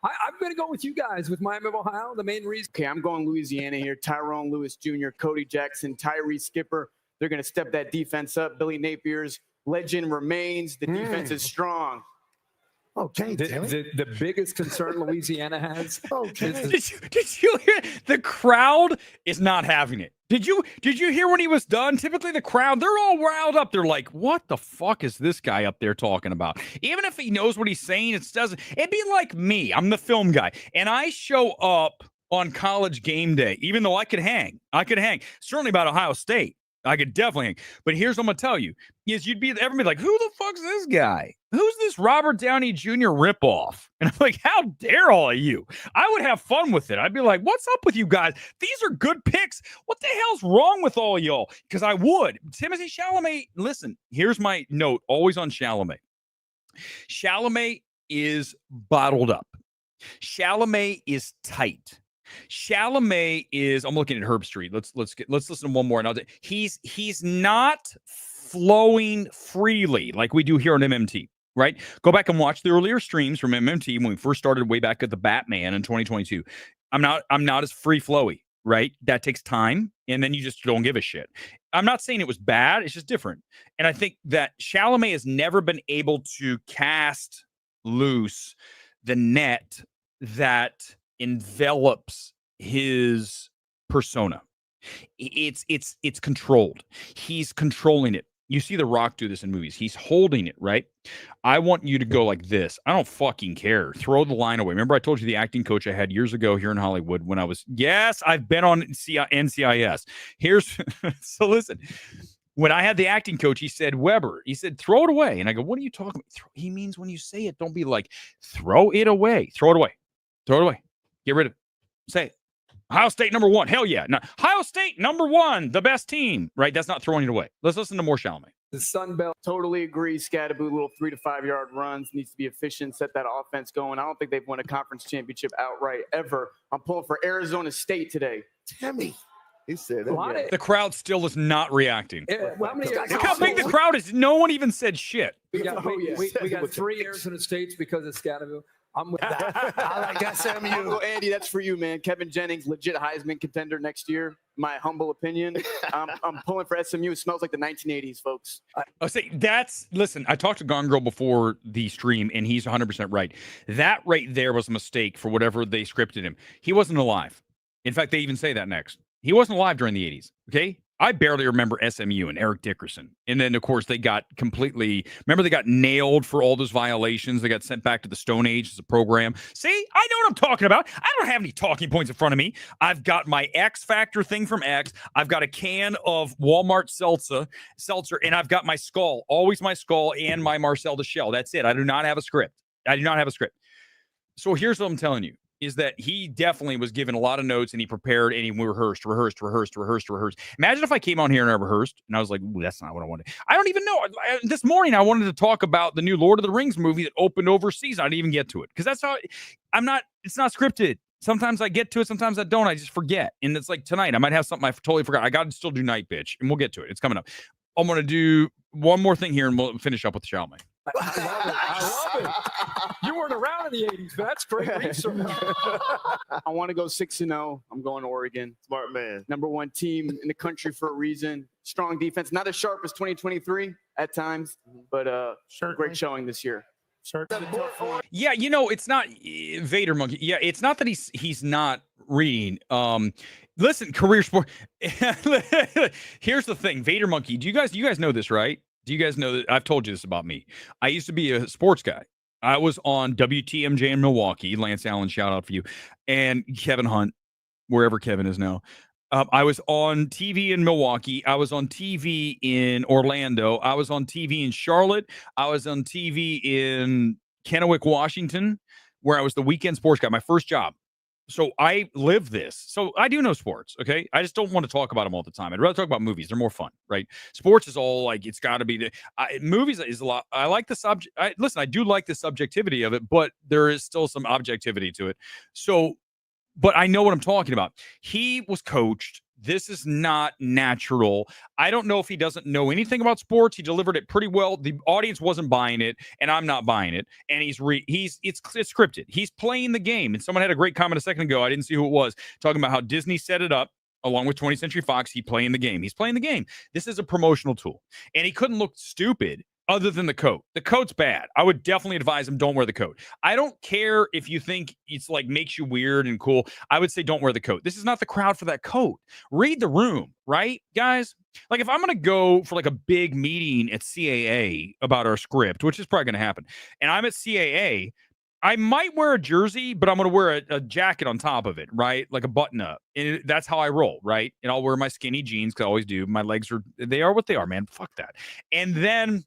Speaker 3: I'm going to go with you guys with Miami of Ohio. The main reason.
Speaker 2: Okay, I'm going Louisiana here. Tyrone Lewis Jr., Cody Jackson, Tyree Skipper. They're going to step that defense up. Billy Napier's legend remains. The defense is strong.
Speaker 3: Okay, the biggest concern Louisiana has.
Speaker 1: Okay. Did you hear? The crowd is not having it. Did you hear when he was done? Typically the crowd, they're all riled up. They're like, what the fuck is this guy up there talking about? Even if he knows what he's saying, it'd be like me. I'm the film guy. And I show up on College game day, even though I could hang. Certainly about Ohio State. I could definitely hang. But here's what I'm gonna tell you: is everybody like, who the fuck's this guy? Who's this Robert Downey Jr. ripoff? And I'm like, how dare all of you? I would have fun with it. I'd be like, what's up with you guys? These are good picks. What the hell's wrong with all y'all? Because I would. Timothée Chalamet, listen, here's my note, always on Chalamet. Chalamet is bottled up. Chalamet is tight. Chalamet is, I'm looking at Herb Street. Let's listen to one more. And he's not flowing freely like we do here on MMT, right? Go back and watch the earlier streams from MMT when we first started way back at the Batman in 2022. I'm not as free flowy, right? That takes time, and then you just don't give a shit. I'm not saying it was bad. It's just different. And I think that Chalamet has never been able to cast loose the net that envelops his persona. It's controlled. He's controlling it. You see The Rock do this in movies. He's holding it, right? I want you to go like this. I don't fucking care. Throw the line away. Remember I told you the acting coach I had years ago here in Hollywood when I've been on NCIS. So listen, when I had the acting coach, he said, Weber, he said, throw it away. And I go, what are you talking about? He means when you say it, don't be like, throw it away. Throw it away. Throw it away. Get rid of it. Say it. Ohio State number one. Hell yeah. No, Ohio State number one. The best team. Right? That's not throwing it away. Let's listen to more Chalamet.
Speaker 3: The Sun Belt.
Speaker 2: Totally agree. Scatterboot, little 3 to 5 yard runs, needs to be efficient, set that offense going. I don't think they've won a conference championship outright ever. I'm pulling for Arizona State today.
Speaker 4: Timmy. He said
Speaker 3: it.
Speaker 1: The crowd still is not reacting. Look how big the
Speaker 3: crowd
Speaker 1: crowd is. No one even said shit.
Speaker 3: We got 3 Arizona States because of Scatterboot. I'm with that.
Speaker 4: I like SMU.
Speaker 2: Well, Andy, that's for you, man. Kevin Jennings, legit Heisman contender next year. My humble opinion. I'm pulling for SMU. It smells like the 1980s, folks.
Speaker 1: Listen, I talked to Gone Girl before the stream, and he's 100% right. That right there was a mistake for whatever they scripted him. He wasn't alive. In fact, they even say that next. He wasn't alive during the 80s, okay? I barely remember SMU and Eric Dickerson. And then, of course, they got nailed for all those violations. They got sent back to the Stone Age as a program. See, I know what I'm talking about. I don't have any talking points in front of me. I've got my X Factor thing from X. I've got a can of Walmart seltzer, and I've got my skull, always my skull, and my Marcel the Shell. That's it. I do not have a script. So here's what I'm telling you. Is that he definitely was given a lot of notes and he prepared and he rehearsed. Imagine if I came on here and I rehearsed and I was like, ooh, that's not what I wanted. I don't even know. This morning, I wanted to talk about the new Lord of the Rings movie that opened overseas. I didn't even get to it because that's how it's not scripted. Sometimes I get to it. Sometimes I don't. I just forget. And it's like tonight, I might have something I totally forgot. I got to still do Nightbitch and we'll get to it. It's coming up. I'm going to do one more thing here and we'll finish up with Chalamet.
Speaker 3: I love it. You weren't around in the 80s, but that's great research.
Speaker 2: I want to go 6-0. I'm going Oregon.
Speaker 4: Smart man.
Speaker 2: Number one team in the country for a reason. Strong defense. Not as sharp as 2023 at times, but great showing this year.
Speaker 1: Yeah, it's not Vader Monkey. Yeah, it's not that he's not reading. Listen, career sport. Here's the thing, Vader Monkey. Do you guys know this, right? Do you guys know that I've told you this about me? I used to be a sports guy. I was on WTMJ in Milwaukee. Lance Allen, shout out for you. And Kevin Hunt, wherever Kevin is now. I was on TV in Milwaukee. I was on TV in Orlando. I was on TV in Charlotte. I was on TV in Kennewick, Washington, where I was the weekend sports guy, my first job. So I live this. So I do know sports, okay? I just don't want to talk about them all the time. I'd rather talk about movies. They're more fun, right? Sports is all like, it's got to be movies is a lot. I like the subject. I do like the subjectivity of it, but there is still some objectivity to it. So, but I know what I'm talking about. He was coached. This is not natural. I don't know if he doesn't know anything about sports. He delivered it pretty well. The audience wasn't buying it, and I'm not buying it. And it's scripted. He's playing the game. And someone had a great comment a second ago. I didn't see who it was, talking about how Disney set it up along with 20th Century Fox. He's playing the game. This is a promotional tool. And he couldn't look stupid. other than the coat. The coat's bad. I would definitely advise him don't wear the coat. I don't care if you think it's like makes you weird and cool. I would say don't wear the coat. This is not the crowd for that coat. Read the room, right, guys? Like if I'm going to go for like a big meeting at CAA about our script, which is probably going to happen, and I'm at CAA, I might wear a jersey, but I'm going to wear a jacket on top of it, right? Like a button up. And that's how I roll, right? And I'll wear my skinny jeans because I always do. My legs they are what they are, man. Fuck that. And then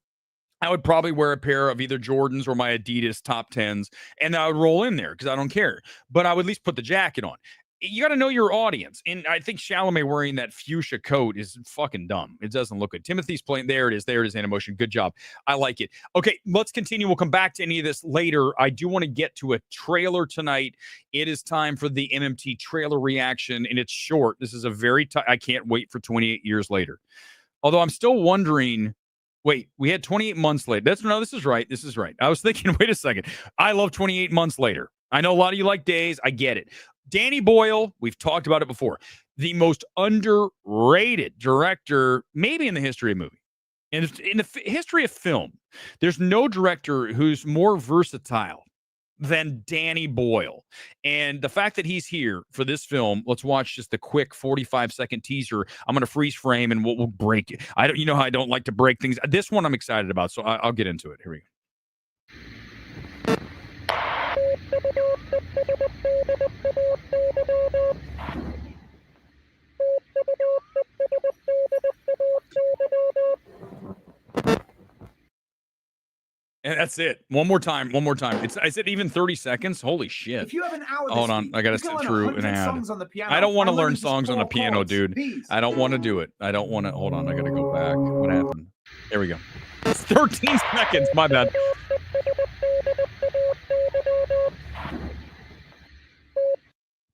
Speaker 1: I would probably wear a pair of either Jordans or my Adidas top 10s, and I would roll in there because I don't care. But I would at least put the jacket on. You got to know your audience. And I think Chalamet wearing that fuchsia coat is fucking dumb. It doesn't look good. Timothee's playing. There it is. There it is, Animotion. Good job. I like it. Okay, let's continue. We'll come back to any of this later. I do want to get to a trailer tonight. It is time for the MMT trailer reaction, and it's short. This is a very I can't wait for 28 years later. Although I'm still wondering, wait, we had 28 months later. This is right. This is right. I was thinking, wait a second. I love 28 months later. I know a lot of you like days. I get it. Danny Boyle, we've talked about it before, the most underrated director maybe in the history of movie. In the history of film, there's no director who's more versatile than Danny Boyle. And the fact that he's here for this film, let's watch just the quick 45-second teaser. I'm going to freeze frame and we'll break it. You know how I don't like to break things. This one I'm excited about, so I'll get into it. Here we go. And that's it. One more time. Is it even 30 seconds? Holy shit.
Speaker 5: If you have an hour
Speaker 1: Hold on. I got to sit through an ad. I don't want to learn songs on the piano, dude. I don't want to do it. I don't want to. Hold on. I got to go back. What happened? There we go. It's 13 seconds. My bad.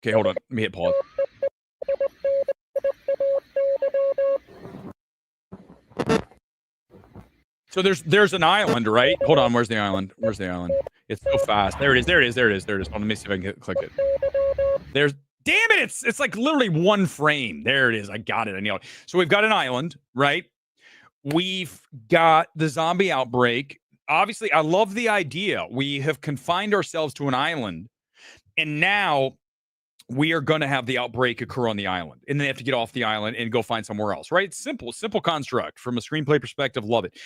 Speaker 1: Okay, hold on. Let me hit pause. So there's an island, right? Hold on, where's the island? It's so fast. There it is. Hold on, let me see if I can click it. Damn it, it's like literally one frame. There it is. I got it. I nailed it. So we've got an island, right? We've got the zombie outbreak. Obviously, I love the idea. We have confined ourselves to an island, and now we are going to have the outbreak occur on the island, and then they have to get off the island and go find somewhere else, right? Simple construct from a screenplay perspective. Love it.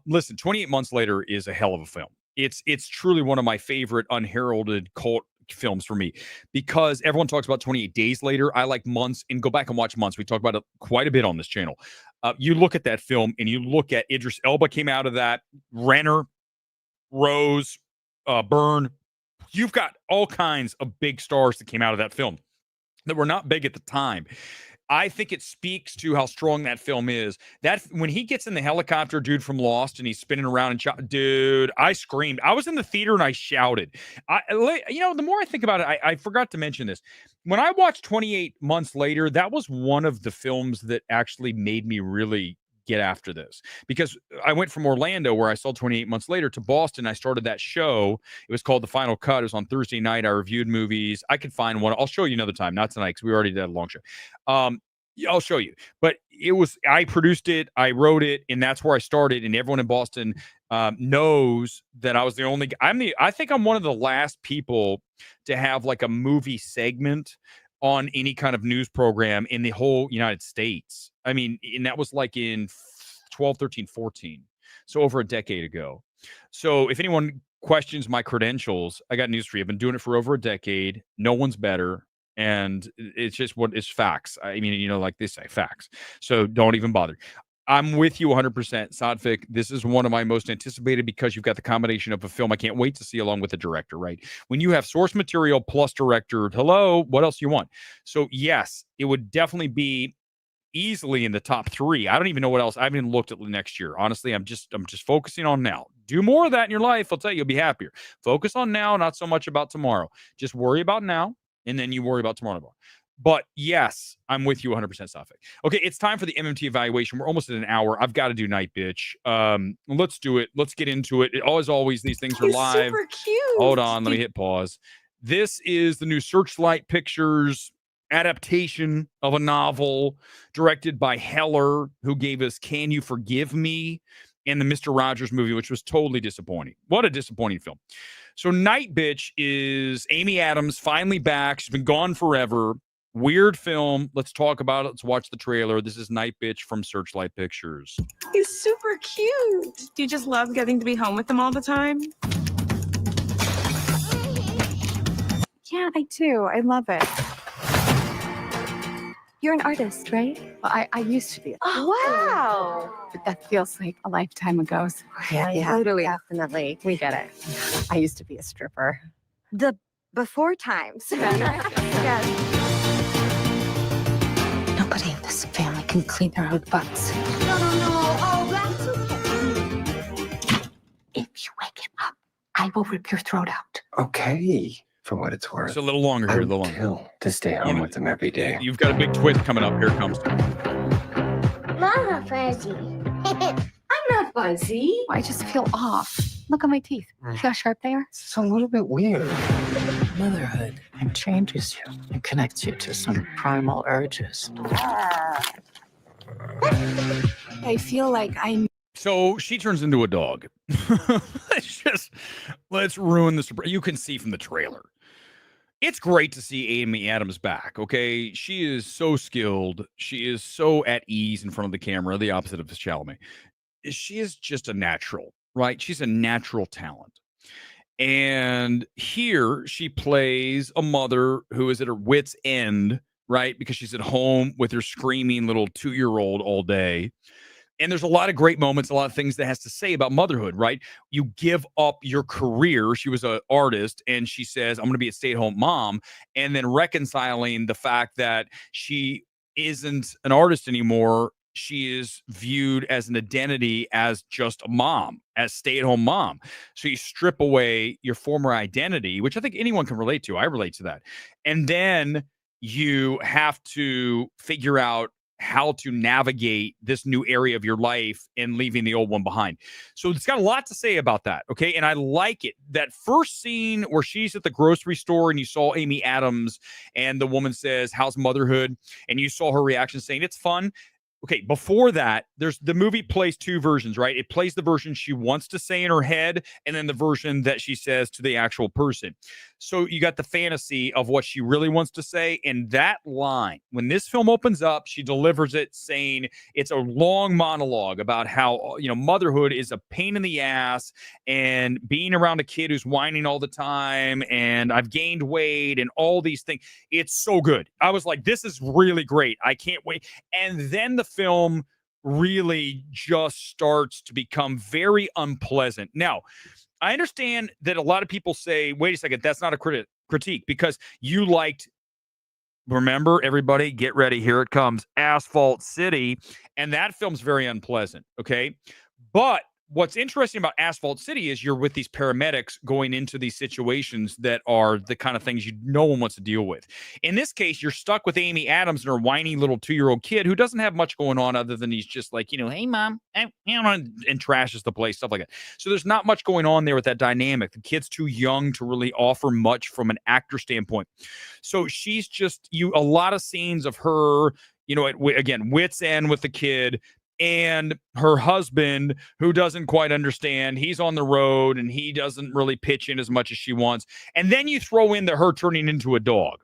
Speaker 1: Listen, 28 months later is a hell of a film. It's truly one of my favorite unheralded cult films for me, because everyone talks about 28 days later. I like months, and go back and watch months. We talk about it quite a bit on this channel. You look at that film and you look at Idris Elba came out of that, Renner, Rose, Byrne. You've got all kinds of big stars that came out of that film that were not big at the time. I think it speaks to how strong that film is. That when he gets in the helicopter, dude from Lost, and he's spinning around and dude, I screamed. I was in the theater and I shouted. The more I think about it, I forgot to mention this. When I watched 28 months later, that was one of the films that actually made me really get after this, because I went from Orlando, where I saw 28 months later, to Boston. I started that show. It was called The Final Cut. It was on Thursday night. I reviewed movies. I could find one. I'll show you another time, not tonight, because we already did a long show. I'll show you. But I produced it, I wrote it, and that's where I started. And everyone in Boston knows that I was the only. I think I'm one of the last people to have like a movie segment on any kind of news program in the whole United States. I mean, and that was like in 12, 13, 14. So over a decade ago. So if anyone questions my credentials, I got news for you. I've been doing it for over a decade. No one's better. And it's just it's facts. I mean, like they say, facts. So don't even bother. I'm with you 100%. Sadvik, this is one of my most anticipated, because you've got the combination of a film I can't wait to see along with the director, right? When you have source material plus director, hello, what else do you want? So yes, it would definitely be easily in the top 3. I don't even know what else. I haven't even looked at next year. Honestly, I'm just focusing on now. Do more of that in your life. I'll tell you, you'll be happier. Focus on now, not so much about tomorrow. Just worry about now, and then you worry about tomorrow. But yes, I'm with you 100%, Safik. Okay, it's time for the MMT evaluation. We're almost at an hour. I've got to do Nightbitch. Let's do it. Let's get into it. As always, these things are live.
Speaker 6: Super cute.
Speaker 1: Hold on, let me hit pause. This is the new Searchlight Pictures adaptation of a novel directed by Heller, who gave us Can You Forgive Me? and the Mr. Rogers movie, which was totally disappointing. What a disappointing film. So Nightbitch is Amy Adams finally back. She's been gone forever. Weird film. Let's talk about it. Let's watch the trailer. This is Nightbitch from Searchlight Pictures.
Speaker 5: He's super cute. Do you just love getting to be home with him all the time?
Speaker 6: Yeah, I do. I love it. You're an artist, right?
Speaker 7: Well, I used to be.
Speaker 6: Wow.
Speaker 7: But that feels like a lifetime ago. So
Speaker 6: Yeah,
Speaker 7: totally.
Speaker 6: definitely. We get it.
Speaker 7: I used to be a stripper.
Speaker 6: The before times. Yes.
Speaker 7: Nobody in this family can clean their own butts.
Speaker 6: No. Oh, that's okay.
Speaker 7: If you wake him up, I will rip your throat out.
Speaker 8: Okay, for what it's worth.
Speaker 1: It's a little longer here. A little longer.
Speaker 8: Kill to stay home with him every day.
Speaker 1: You've got a big twist coming up. Here it comes.
Speaker 9: Mama Fuzzy.
Speaker 7: I'm not fuzzy. I just feel off. Look at my teeth. See how sharp they are?
Speaker 8: It's a little bit weird.
Speaker 10: Motherhood changes you and connects you to some primal urges.
Speaker 7: I feel like I
Speaker 1: So she turns into a dog. Let's ruin the surprise. You can see from the trailer. It's great to see Amy Adams back, okay? She is so skilled. She is so at ease in front of the camera, the opposite of Chalamet. She is just a natural, right? She's a natural talent. And here she plays a mother who is at her wit's end, right? Because she's at home with her screaming little 2-year-old all day. And there's a lot of great moments, a lot of things that has to say about motherhood, right? You give up your career. She was an artist, and she says, I'm going to be a stay-at-home mom. And then reconciling the fact that she isn't an artist anymore. She is viewed as an identity as just a mom, as stay-at-home mom. So you strip away your former identity, which I think anyone can relate to. I relate to that. And then you have to figure out how to navigate this new area of your life and leaving the old one behind. So it's got a lot to say about that. Okay. And I like it. That first scene where she's at the grocery store and you saw Amy Adams and the woman says, how's motherhood? And you saw her reaction saying it's fun. Okay, before that, the movie plays two versions, right? It plays the version she wants to say in her head, and then the version that she says to the actual person. So you got the fantasy of what she really wants to say, and that line, when this film opens up, she delivers it saying it's a long monologue about how, motherhood is a pain in the ass, and being around a kid who's whining all the time, and I've gained weight, and all these things. It's so good. I was like, this is really great. I can't wait. And then the film really just starts to become very unpleasant. Now, I understand that a lot of people say, wait a second, that's not a critique because you liked, remember, everybody, get ready, here it comes, Asphalt City, and that film's very unpleasant, okay? But what's interesting about Asphalt City is you're with these paramedics going into these situations that are the kind of things no one wants to deal with. In this case, you're stuck with Amy Adams and her whiny little 2-year-old kid who doesn't have much going on other than he's just like, hey, mom, and trashes the place, stuff like that. So there's not much going on there with that dynamic. The kid's too young to really offer much from an actor standpoint. So she's just a lot of scenes of her, again, wit's end with the kid, and her husband, who doesn't quite understand. He's on the road and he doesn't really pitch in as much as she wants. And then you throw in her turning into a dog.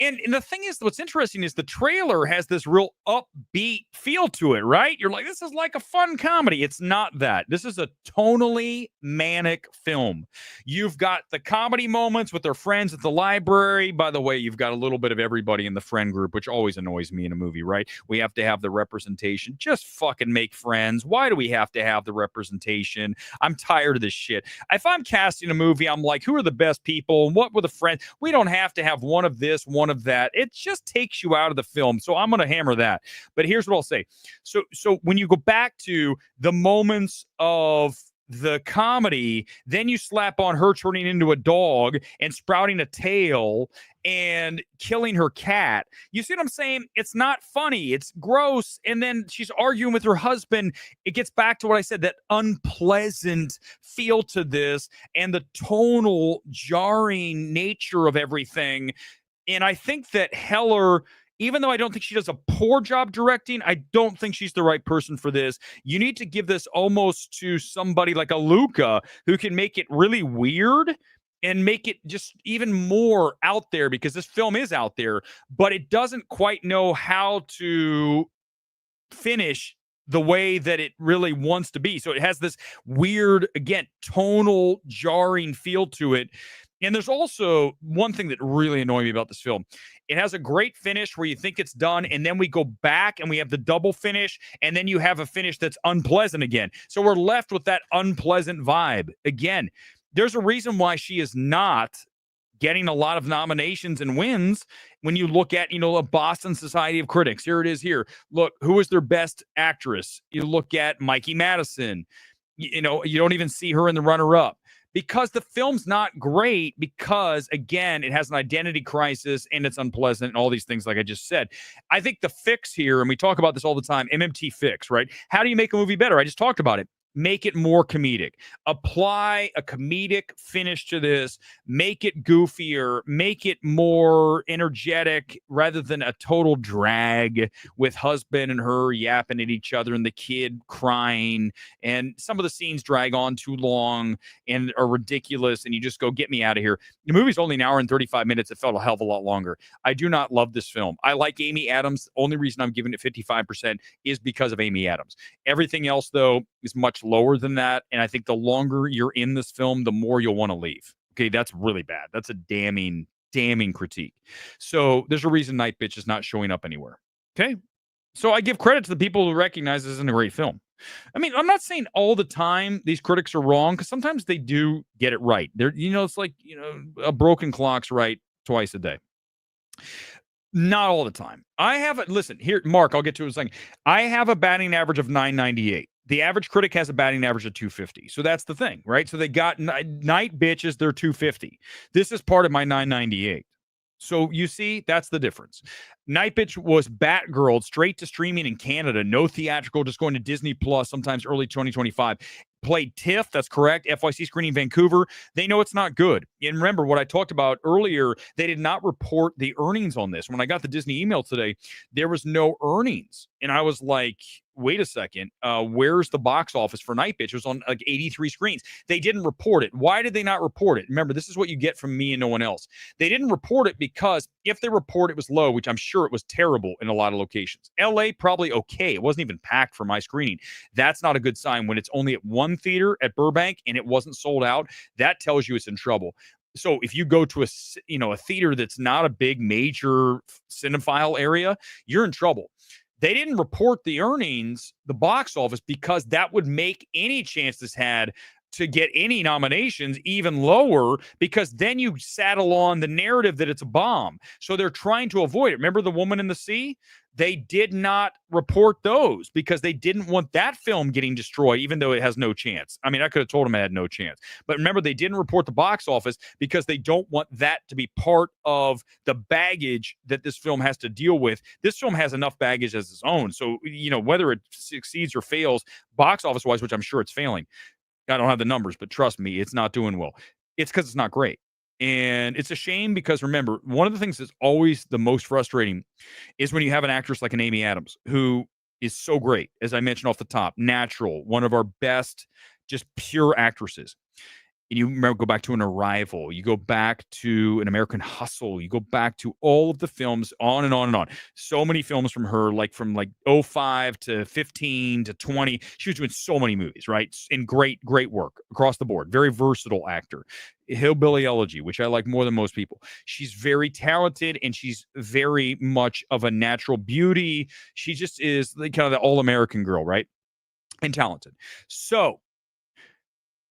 Speaker 1: And the thing is, what's interesting is the trailer has this real upbeat feel to it, right? You're like, this is like a fun comedy. It's not that. This is a tonally manic film. You've got the comedy moments with their friends at the library. By the way, you've got a little bit of everybody in the friend group, which always annoys me in a movie, right? We have to have the representation. Just fucking make friends. Why do we have to have the representation? I'm tired of this shit. If I'm casting a movie, I'm like, who are the best people? What were the friends? We don't have to have one of this, one of that. It just takes you out of the film. So I'm going to hammer that. But here's what I'll say. So when you go back to the moments of the comedy, then you slap on her turning into a dog and sprouting a tail and killing her cat. You see what I'm saying? It's not funny. It's gross. And then she's arguing with her husband. It gets back to what I said, that unpleasant feel to this and the tonal jarring nature of everything. And I think that Heller Even though I don't think she does a poor job directing, I don't think she's the right person for this. You need to give this almost to somebody like a Luca who can make it really weird and make it just even more out there, because this film is out there, but it doesn't quite know how to finish the way that it really wants to be. So it has this weird, again, tonal, jarring feel to it. And there's also one thing that really annoyed me about this film. It has a great finish where you think it's done, and then we go back and we have the double finish, and then you have a finish that's unpleasant again. So we're left with that unpleasant vibe. Again, there's a reason why she is not getting a lot of nominations and wins. When you look at, a Boston Society of Critics, here it is here. Look, who is their best actress? You look at Mikey Madison. You don't even see her in the runner-up, because the film's not great, because, again, it has an identity crisis and it's unpleasant and all these things like I just said. I think the fix here, and we talk about this all the time, MMT fix, right? How do you make a movie better? I just talked about it. Make it more comedic. Apply a comedic finish to this. Make it goofier. Make it more energetic rather than a total drag with husband and her yapping at each other and the kid crying. And some of the scenes drag on too long and are ridiculous. And you just go, get me out of here. The movie's only an hour and 35 minutes. It felt a hell of a lot longer. I do not love this film. I like Amy Adams. The only reason I'm giving it 55% is because of Amy Adams. Everything else, though, is much lower than that. And I think the longer you're in this film, the more you'll want to leave. Okay, that's really bad. That's a damning critique. So there's a reason Nightbitch is not showing up anywhere. Okay, so I give credit to the people who recognize this isn't a great film. I mean, I'm not saying all the time these critics are wrong, because sometimes they do get it right. They're, it's like, a broken clock's right twice a day. Not all the time. Listen, here, Mark, I'll get to it in a second. I have a batting average of 998. The average critic has a batting average of 250. So that's the thing, right? So they got Nightbitch is their 250. This is part of my 998. So you see, that's the difference. Nightbitch was Batgirl straight to streaming in Canada, no theatrical, just going to Disney Plus, sometimes early 2025. Played TIFF, that's correct, FYC screening Vancouver. They know it's not good. And remember what I talked about earlier, they did not report the earnings on this. When I got the Disney email today, there was no earnings. And I was like, wait a second, where's the box office for Nightbitch? It was on like 83 screens. They didn't report it. Why did they not report it? Remember, this is what you get from me and no one else. They didn't report it because if they report it was low, which I'm sure it was terrible in a lot of locations. LA, probably okay. It wasn't even packed for my screening. That's not a good sign when it's only at one theater at Burbank and it wasn't sold out. That tells you it's in trouble. So if you go to a theater that's not a big major cinephile area, you're in trouble. They didn't report the earnings, the box office, because that would make any chance this had to get any nominations even lower, because then you saddle on the narrative that it's a bomb. So they're trying to avoid it. Remember The Woman in the Sea? They did not report those because they didn't want that film getting destroyed, even though it has no chance. I mean, I could have told them it had no chance. But remember, they didn't report the box office because they don't want that to be part of the baggage that this film has to deal with. This film has enough baggage as its own. So, whether it succeeds or fails box office-wise, which I'm sure it's failing. I don't have the numbers, but trust me, it's not doing well. It's because it's not great. And it's a shame because, remember, one of the things that's always the most frustrating is when you have an actress like an Amy Adams, who is so great, as I mentioned off the top, natural, one of our best, just pure actresses. And you remember, go back to An Arrival, you go back to An American Hustle, you go back to all of the films, on and on and on. So many films from her, from 05 to 15 to 20. She was doing so many movies, right? And great work across the board. Very versatile actor. Hillbilly Elegy, which I like more than most people. She's very talented and she's very much of a natural beauty. She just is kind of the all-American girl, right? And talented. So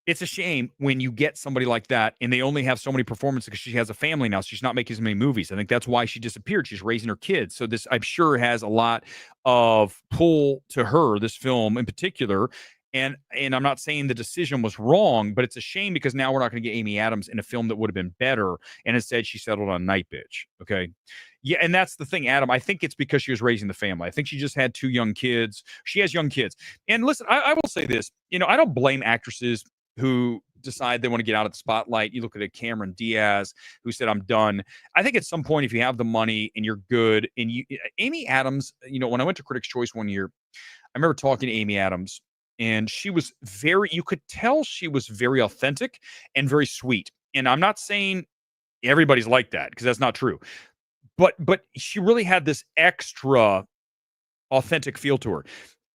Speaker 1: it's a shame when you get somebody like that and they only have so many performances because she has a family now. So she's not making as many movies. I think that's why she disappeared. She's raising her kids. So this, I'm sure, has a lot of pull to her, this film in particular. And I'm not saying the decision was wrong, but it's a shame because now we're not going to get Amy Adams in a film that would have been better. And instead she settled on Nightbitch. Okay. Yeah, and that's the thing, Adam. I think it's because she was raising the family. I think she just had 2 young kids. She has young kids. And listen, I will say this. I don't blame actresses who decide they want to get out of the spotlight. You look at a Cameron Diaz who said, I'm done. I think at some point, if you have the money and you're good, and Amy Adams, when I went to Critics' Choice one year, I remember talking to Amy Adams, and she was you could tell she was very authentic and very sweet. And I'm not saying everybody's like that, because that's not true. But she really had this extra authentic feel to her.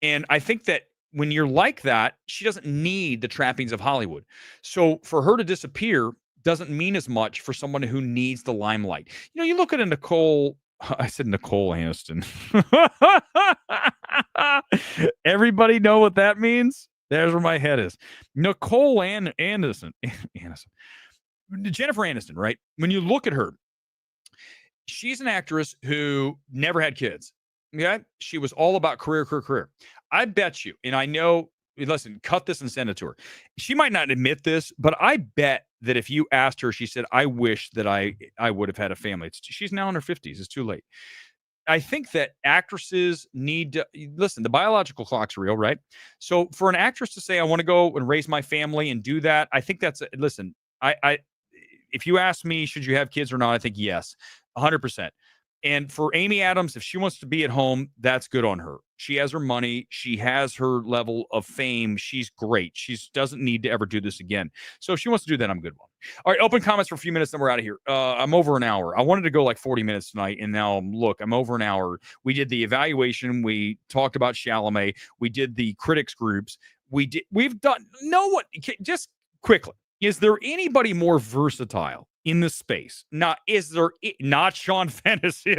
Speaker 1: And I think that when you're like that, she doesn't need the trappings of Hollywood. So for her to disappear doesn't mean as much for someone who needs the limelight. You look at a Nicole Aniston. Everybody know what that means? There's where my head is. Nicole Aniston. Jennifer Aniston, right? When you look at her, she's an actress who never had kids. Okay? She was all about career. I bet you, and I know, listen, cut this and send it to her. She might not admit this, but I bet that if you asked her, she said, I wish that I would have had a family. She's now in her 50s. It's too late. I think that actresses need to listen. The biological clock's real, right? So for an actress to say, I want to go and raise my family and do that, I think that's listen. If you ask me, should you have kids or not? I think yes, 100%. And for Amy Adams, if she wants to be at home, that's good on her. She has her money. She has her level of fame. She's great. She doesn't need to ever do this again. So if she wants to do that, I'm good one. All right, open comments for a few minutes, then we're out of here. I'm over an hour. I wanted to go like 40 minutes tonight, and now, look, I'm over an hour. We did the evaluation. We talked about Chalamet. We did the critics groups. We've done, just quickly, is there anybody more versatile in the space? Not Sean Fantasy.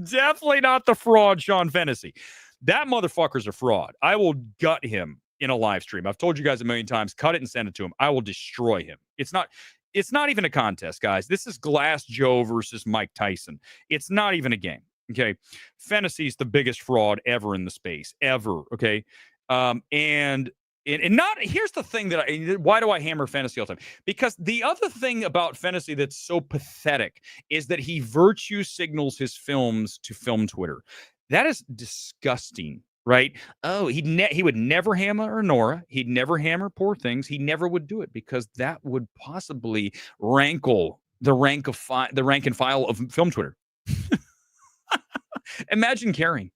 Speaker 1: Definitely not the fraud Sean Fantasy. That motherfucker's a fraud. I will gut him in a live stream. I've told you guys a million times, cut it and send it to him. I will destroy him. It's not even a contest, guys. This is Glass Joe versus Mike Tyson. It's not even a game. Okay. Fantasy's the biggest fraud ever in the space, ever. Okay. And here's the thing why do I hammer Fantasy all the time? Because the other thing about Fantasy that's so pathetic is that he virtue signals his films to film Twitter. That is disgusting, right? Oh, he would never hammer Anora. He'd never hammer Poor Things. He never would do it because that would possibly rankle the rank and file of film Twitter. Imagine caring.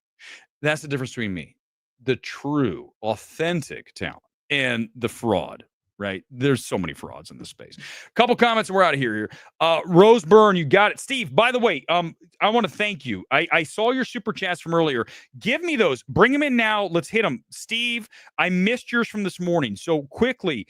Speaker 1: That's the difference between me, the true, authentic talent, and the fraud, right? There's so many frauds in this space. Couple comments and we're out of here. Rose Byrne, you got it. Steve, by the way, I want to thank you. I saw your super chats from earlier. Give me those. Bring them in now. Let's hit them. Steve, I missed yours from this morning. So quickly,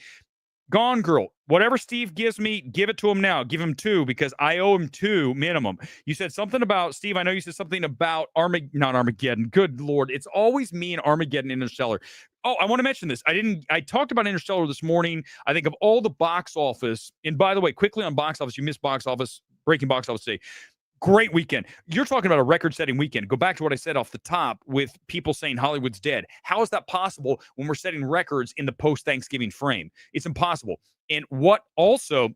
Speaker 1: Gone Girl, whatever Steve gives me, give it to him now. Give him 2 because I owe him 2 minimum. You said something about, Steve, I know you said something about not Armageddon. Good Lord. It's always me and Armageddon Interstellar. Oh, I want to mention this. I talked about Interstellar this morning. I think of all the box office, and by the way, quickly on box office, you missed box office, breaking box office today. Great weekend. You're talking about a record-setting weekend. Go back to what I said off the top with people saying Hollywood's dead. How is that possible when we're setting records in the post-Thanksgiving frame? It's impossible. And what also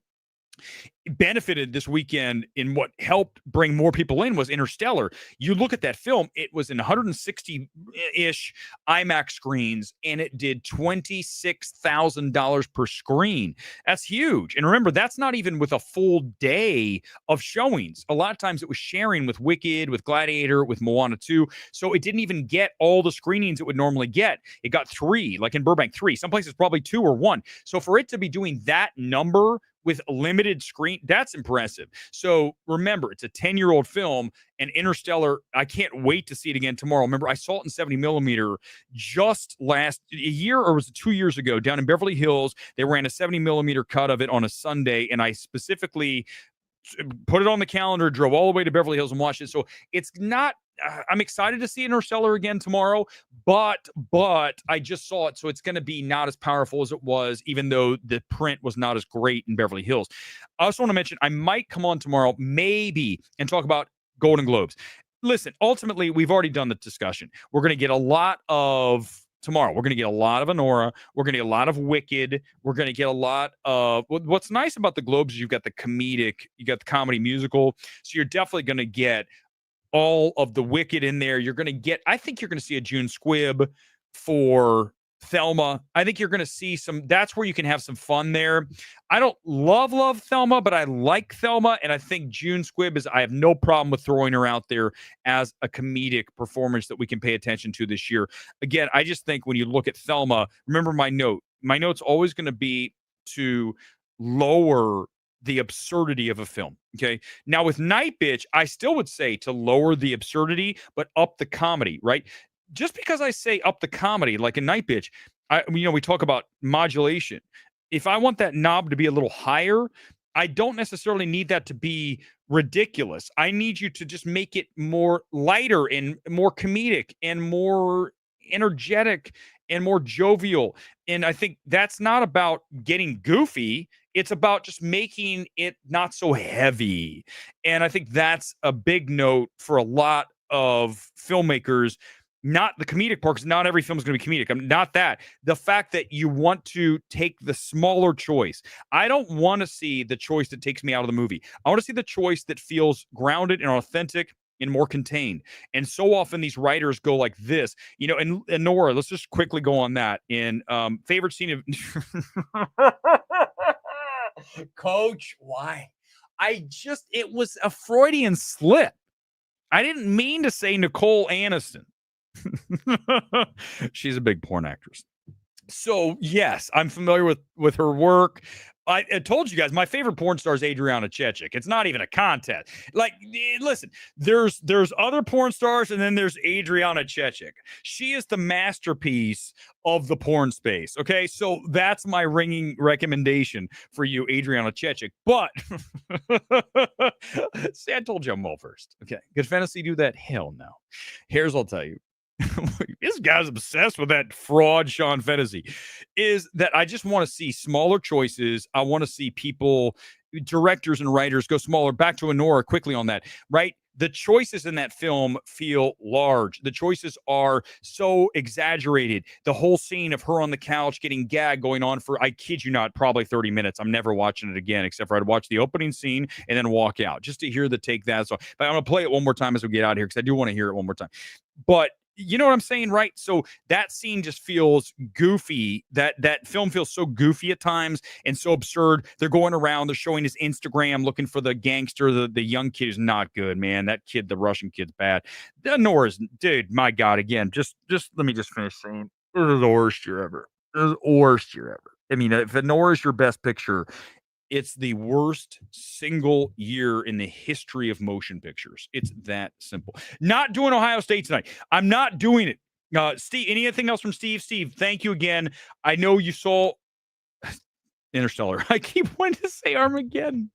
Speaker 1: benefited this weekend in what helped bring more people in was Interstellar. You look at that film, it was in 160-ish IMAX screens, and it did $26,000 per screen. That's huge. And remember, that's not even with a full day of showings. A lot of times it was sharing with Wicked, with Gladiator, with Moana 2. So it didn't even get all the screenings it would normally get. It got 3, like in Burbank, 3. Some places probably 2 or 1. So for it to be doing that number with limited screen, that's impressive. So remember, it's a 10-year-old film, and Interstellar, I can't wait to see it again tomorrow. Remember, I saw it in 70 millimeter just a year, or was it 2 years ago, down in Beverly Hills. They ran a 70 millimeter cut of it on a Sunday, and I specifically put it on the calendar, drove all the way to Beverly Hills and watched it. So it's not, I'm excited to see Interstellar again tomorrow, but I just saw it, so it's going to be not as powerful as it was, even though the print was not as great in Beverly Hills. I also want to mention, I might come on tomorrow, maybe, and talk about Golden Globes. Listen, ultimately, we've already done the discussion. We're going to get a lot of tomorrow. We're going to get a lot of Anora. We're going to get a lot of Wicked. We're going to get a lot of what's nice about the Globes is you've got the comedic, you got the comedy musical. So you're definitely going to get all of the Wicked in there. You're going to get, I think you're going to see a June Squibb for Thelma. I think you're going to see that's where you can have some fun there. I don't love Thelma, but I like Thelma. And I think June Squibb I have no problem with throwing her out there as a comedic performance that we can pay attention to this year. Again, I just think when you look at Thelma, remember my note. My note's always going to be to lower the absurdity of a film. Okay. Now with Nightbitch, I still would say to lower the absurdity, but up the comedy, right? Just because I say up the comedy, like in Nightbitch, we talk about modulation. If I want that knob to be a little higher, I don't necessarily need that to be ridiculous. I need you to just make it more lighter and more comedic and more energetic and more jovial. And I think that's not about getting goofy. It's about just making it not so heavy. And I think that's a big note for a lot of filmmakers. Not the comedic part, because not every film is going to be comedic. Not that. The fact that you want to take the smaller choice. I don't want to see the choice that takes me out of the movie. I want to see the choice that feels grounded and authentic and more contained. And so often these writers go like this, and Anora, let's just quickly go on that. In favorite scene of Coach, why? It was a Freudian slip. I didn't mean to say Nicole Aniston. She's a big porn actress. So yes, I'm familiar with her work. I told you guys my favorite porn star is Adriana Chechik. It's not even a contest. Like, listen, there's other porn stars, and then there's Adriana Chechik. She is the masterpiece of the porn space. Okay, so that's my ringing recommendation for you, Adriana Chechik. But see, I told you I'm well versed. Okay, could fantasy do that? Hell no. Here's what I'll tell you. This guy's obsessed with that fraud Sean Fennessy, is that I just want to see smaller choices. I want to see directors and writers go smaller. Back to Anora quickly on that, right? The choices in that film feel large. The choices are so exaggerated. The whole scene of her on the couch getting gagged going on for, I kid you not, probably 30 minutes. I'm never watching it again, except for I'd watch the opening scene and then walk out just to hear the take that. So but I'm going to play it one more time as we get out of here, because I do want to hear it one more time. But you know what I'm saying, right? So that scene just feels goofy. That film feels so goofy at times and so absurd. They're going around, they're showing his Instagram looking for the gangster. The young kid is not good, man. That kid, the Russian kid's bad. Nora's, dude, my God, again, just let me just finish saying, this is the worst year ever. This is the worst year ever. I mean, if Anora is your best picture, it's the worst single year in the history of motion pictures. It's that simple. Not doing Ohio State tonight. I'm not doing it. Steve, anything else from Steve? Steve, thank you again. I know you saw Interstellar. I keep wanting to say Armageddon.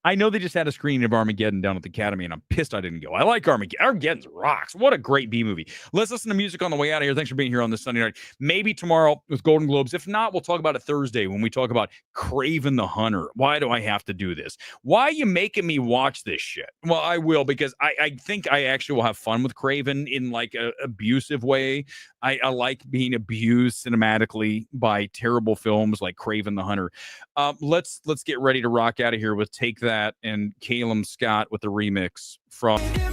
Speaker 1: I know they just had a screening of Armageddon down at the Academy, and I'm pissed I didn't go. I like Armageddon. Armageddon rocks. What a great B movie. Let's listen to music on the way out of here. Thanks for being here on this Sunday night. Maybe tomorrow with Golden Globes. If not, we'll talk about it Thursday when we talk about Kraven the Hunter. Why do I have to do this? Why are you making me watch this shit? Well, I will, because I think I actually will have fun with Kraven in like an abusive way. I like being abused cinematically by terrible films like Kraven the Hunter. Let's get ready to rock out of here with Take That and Calum Scott with the remix from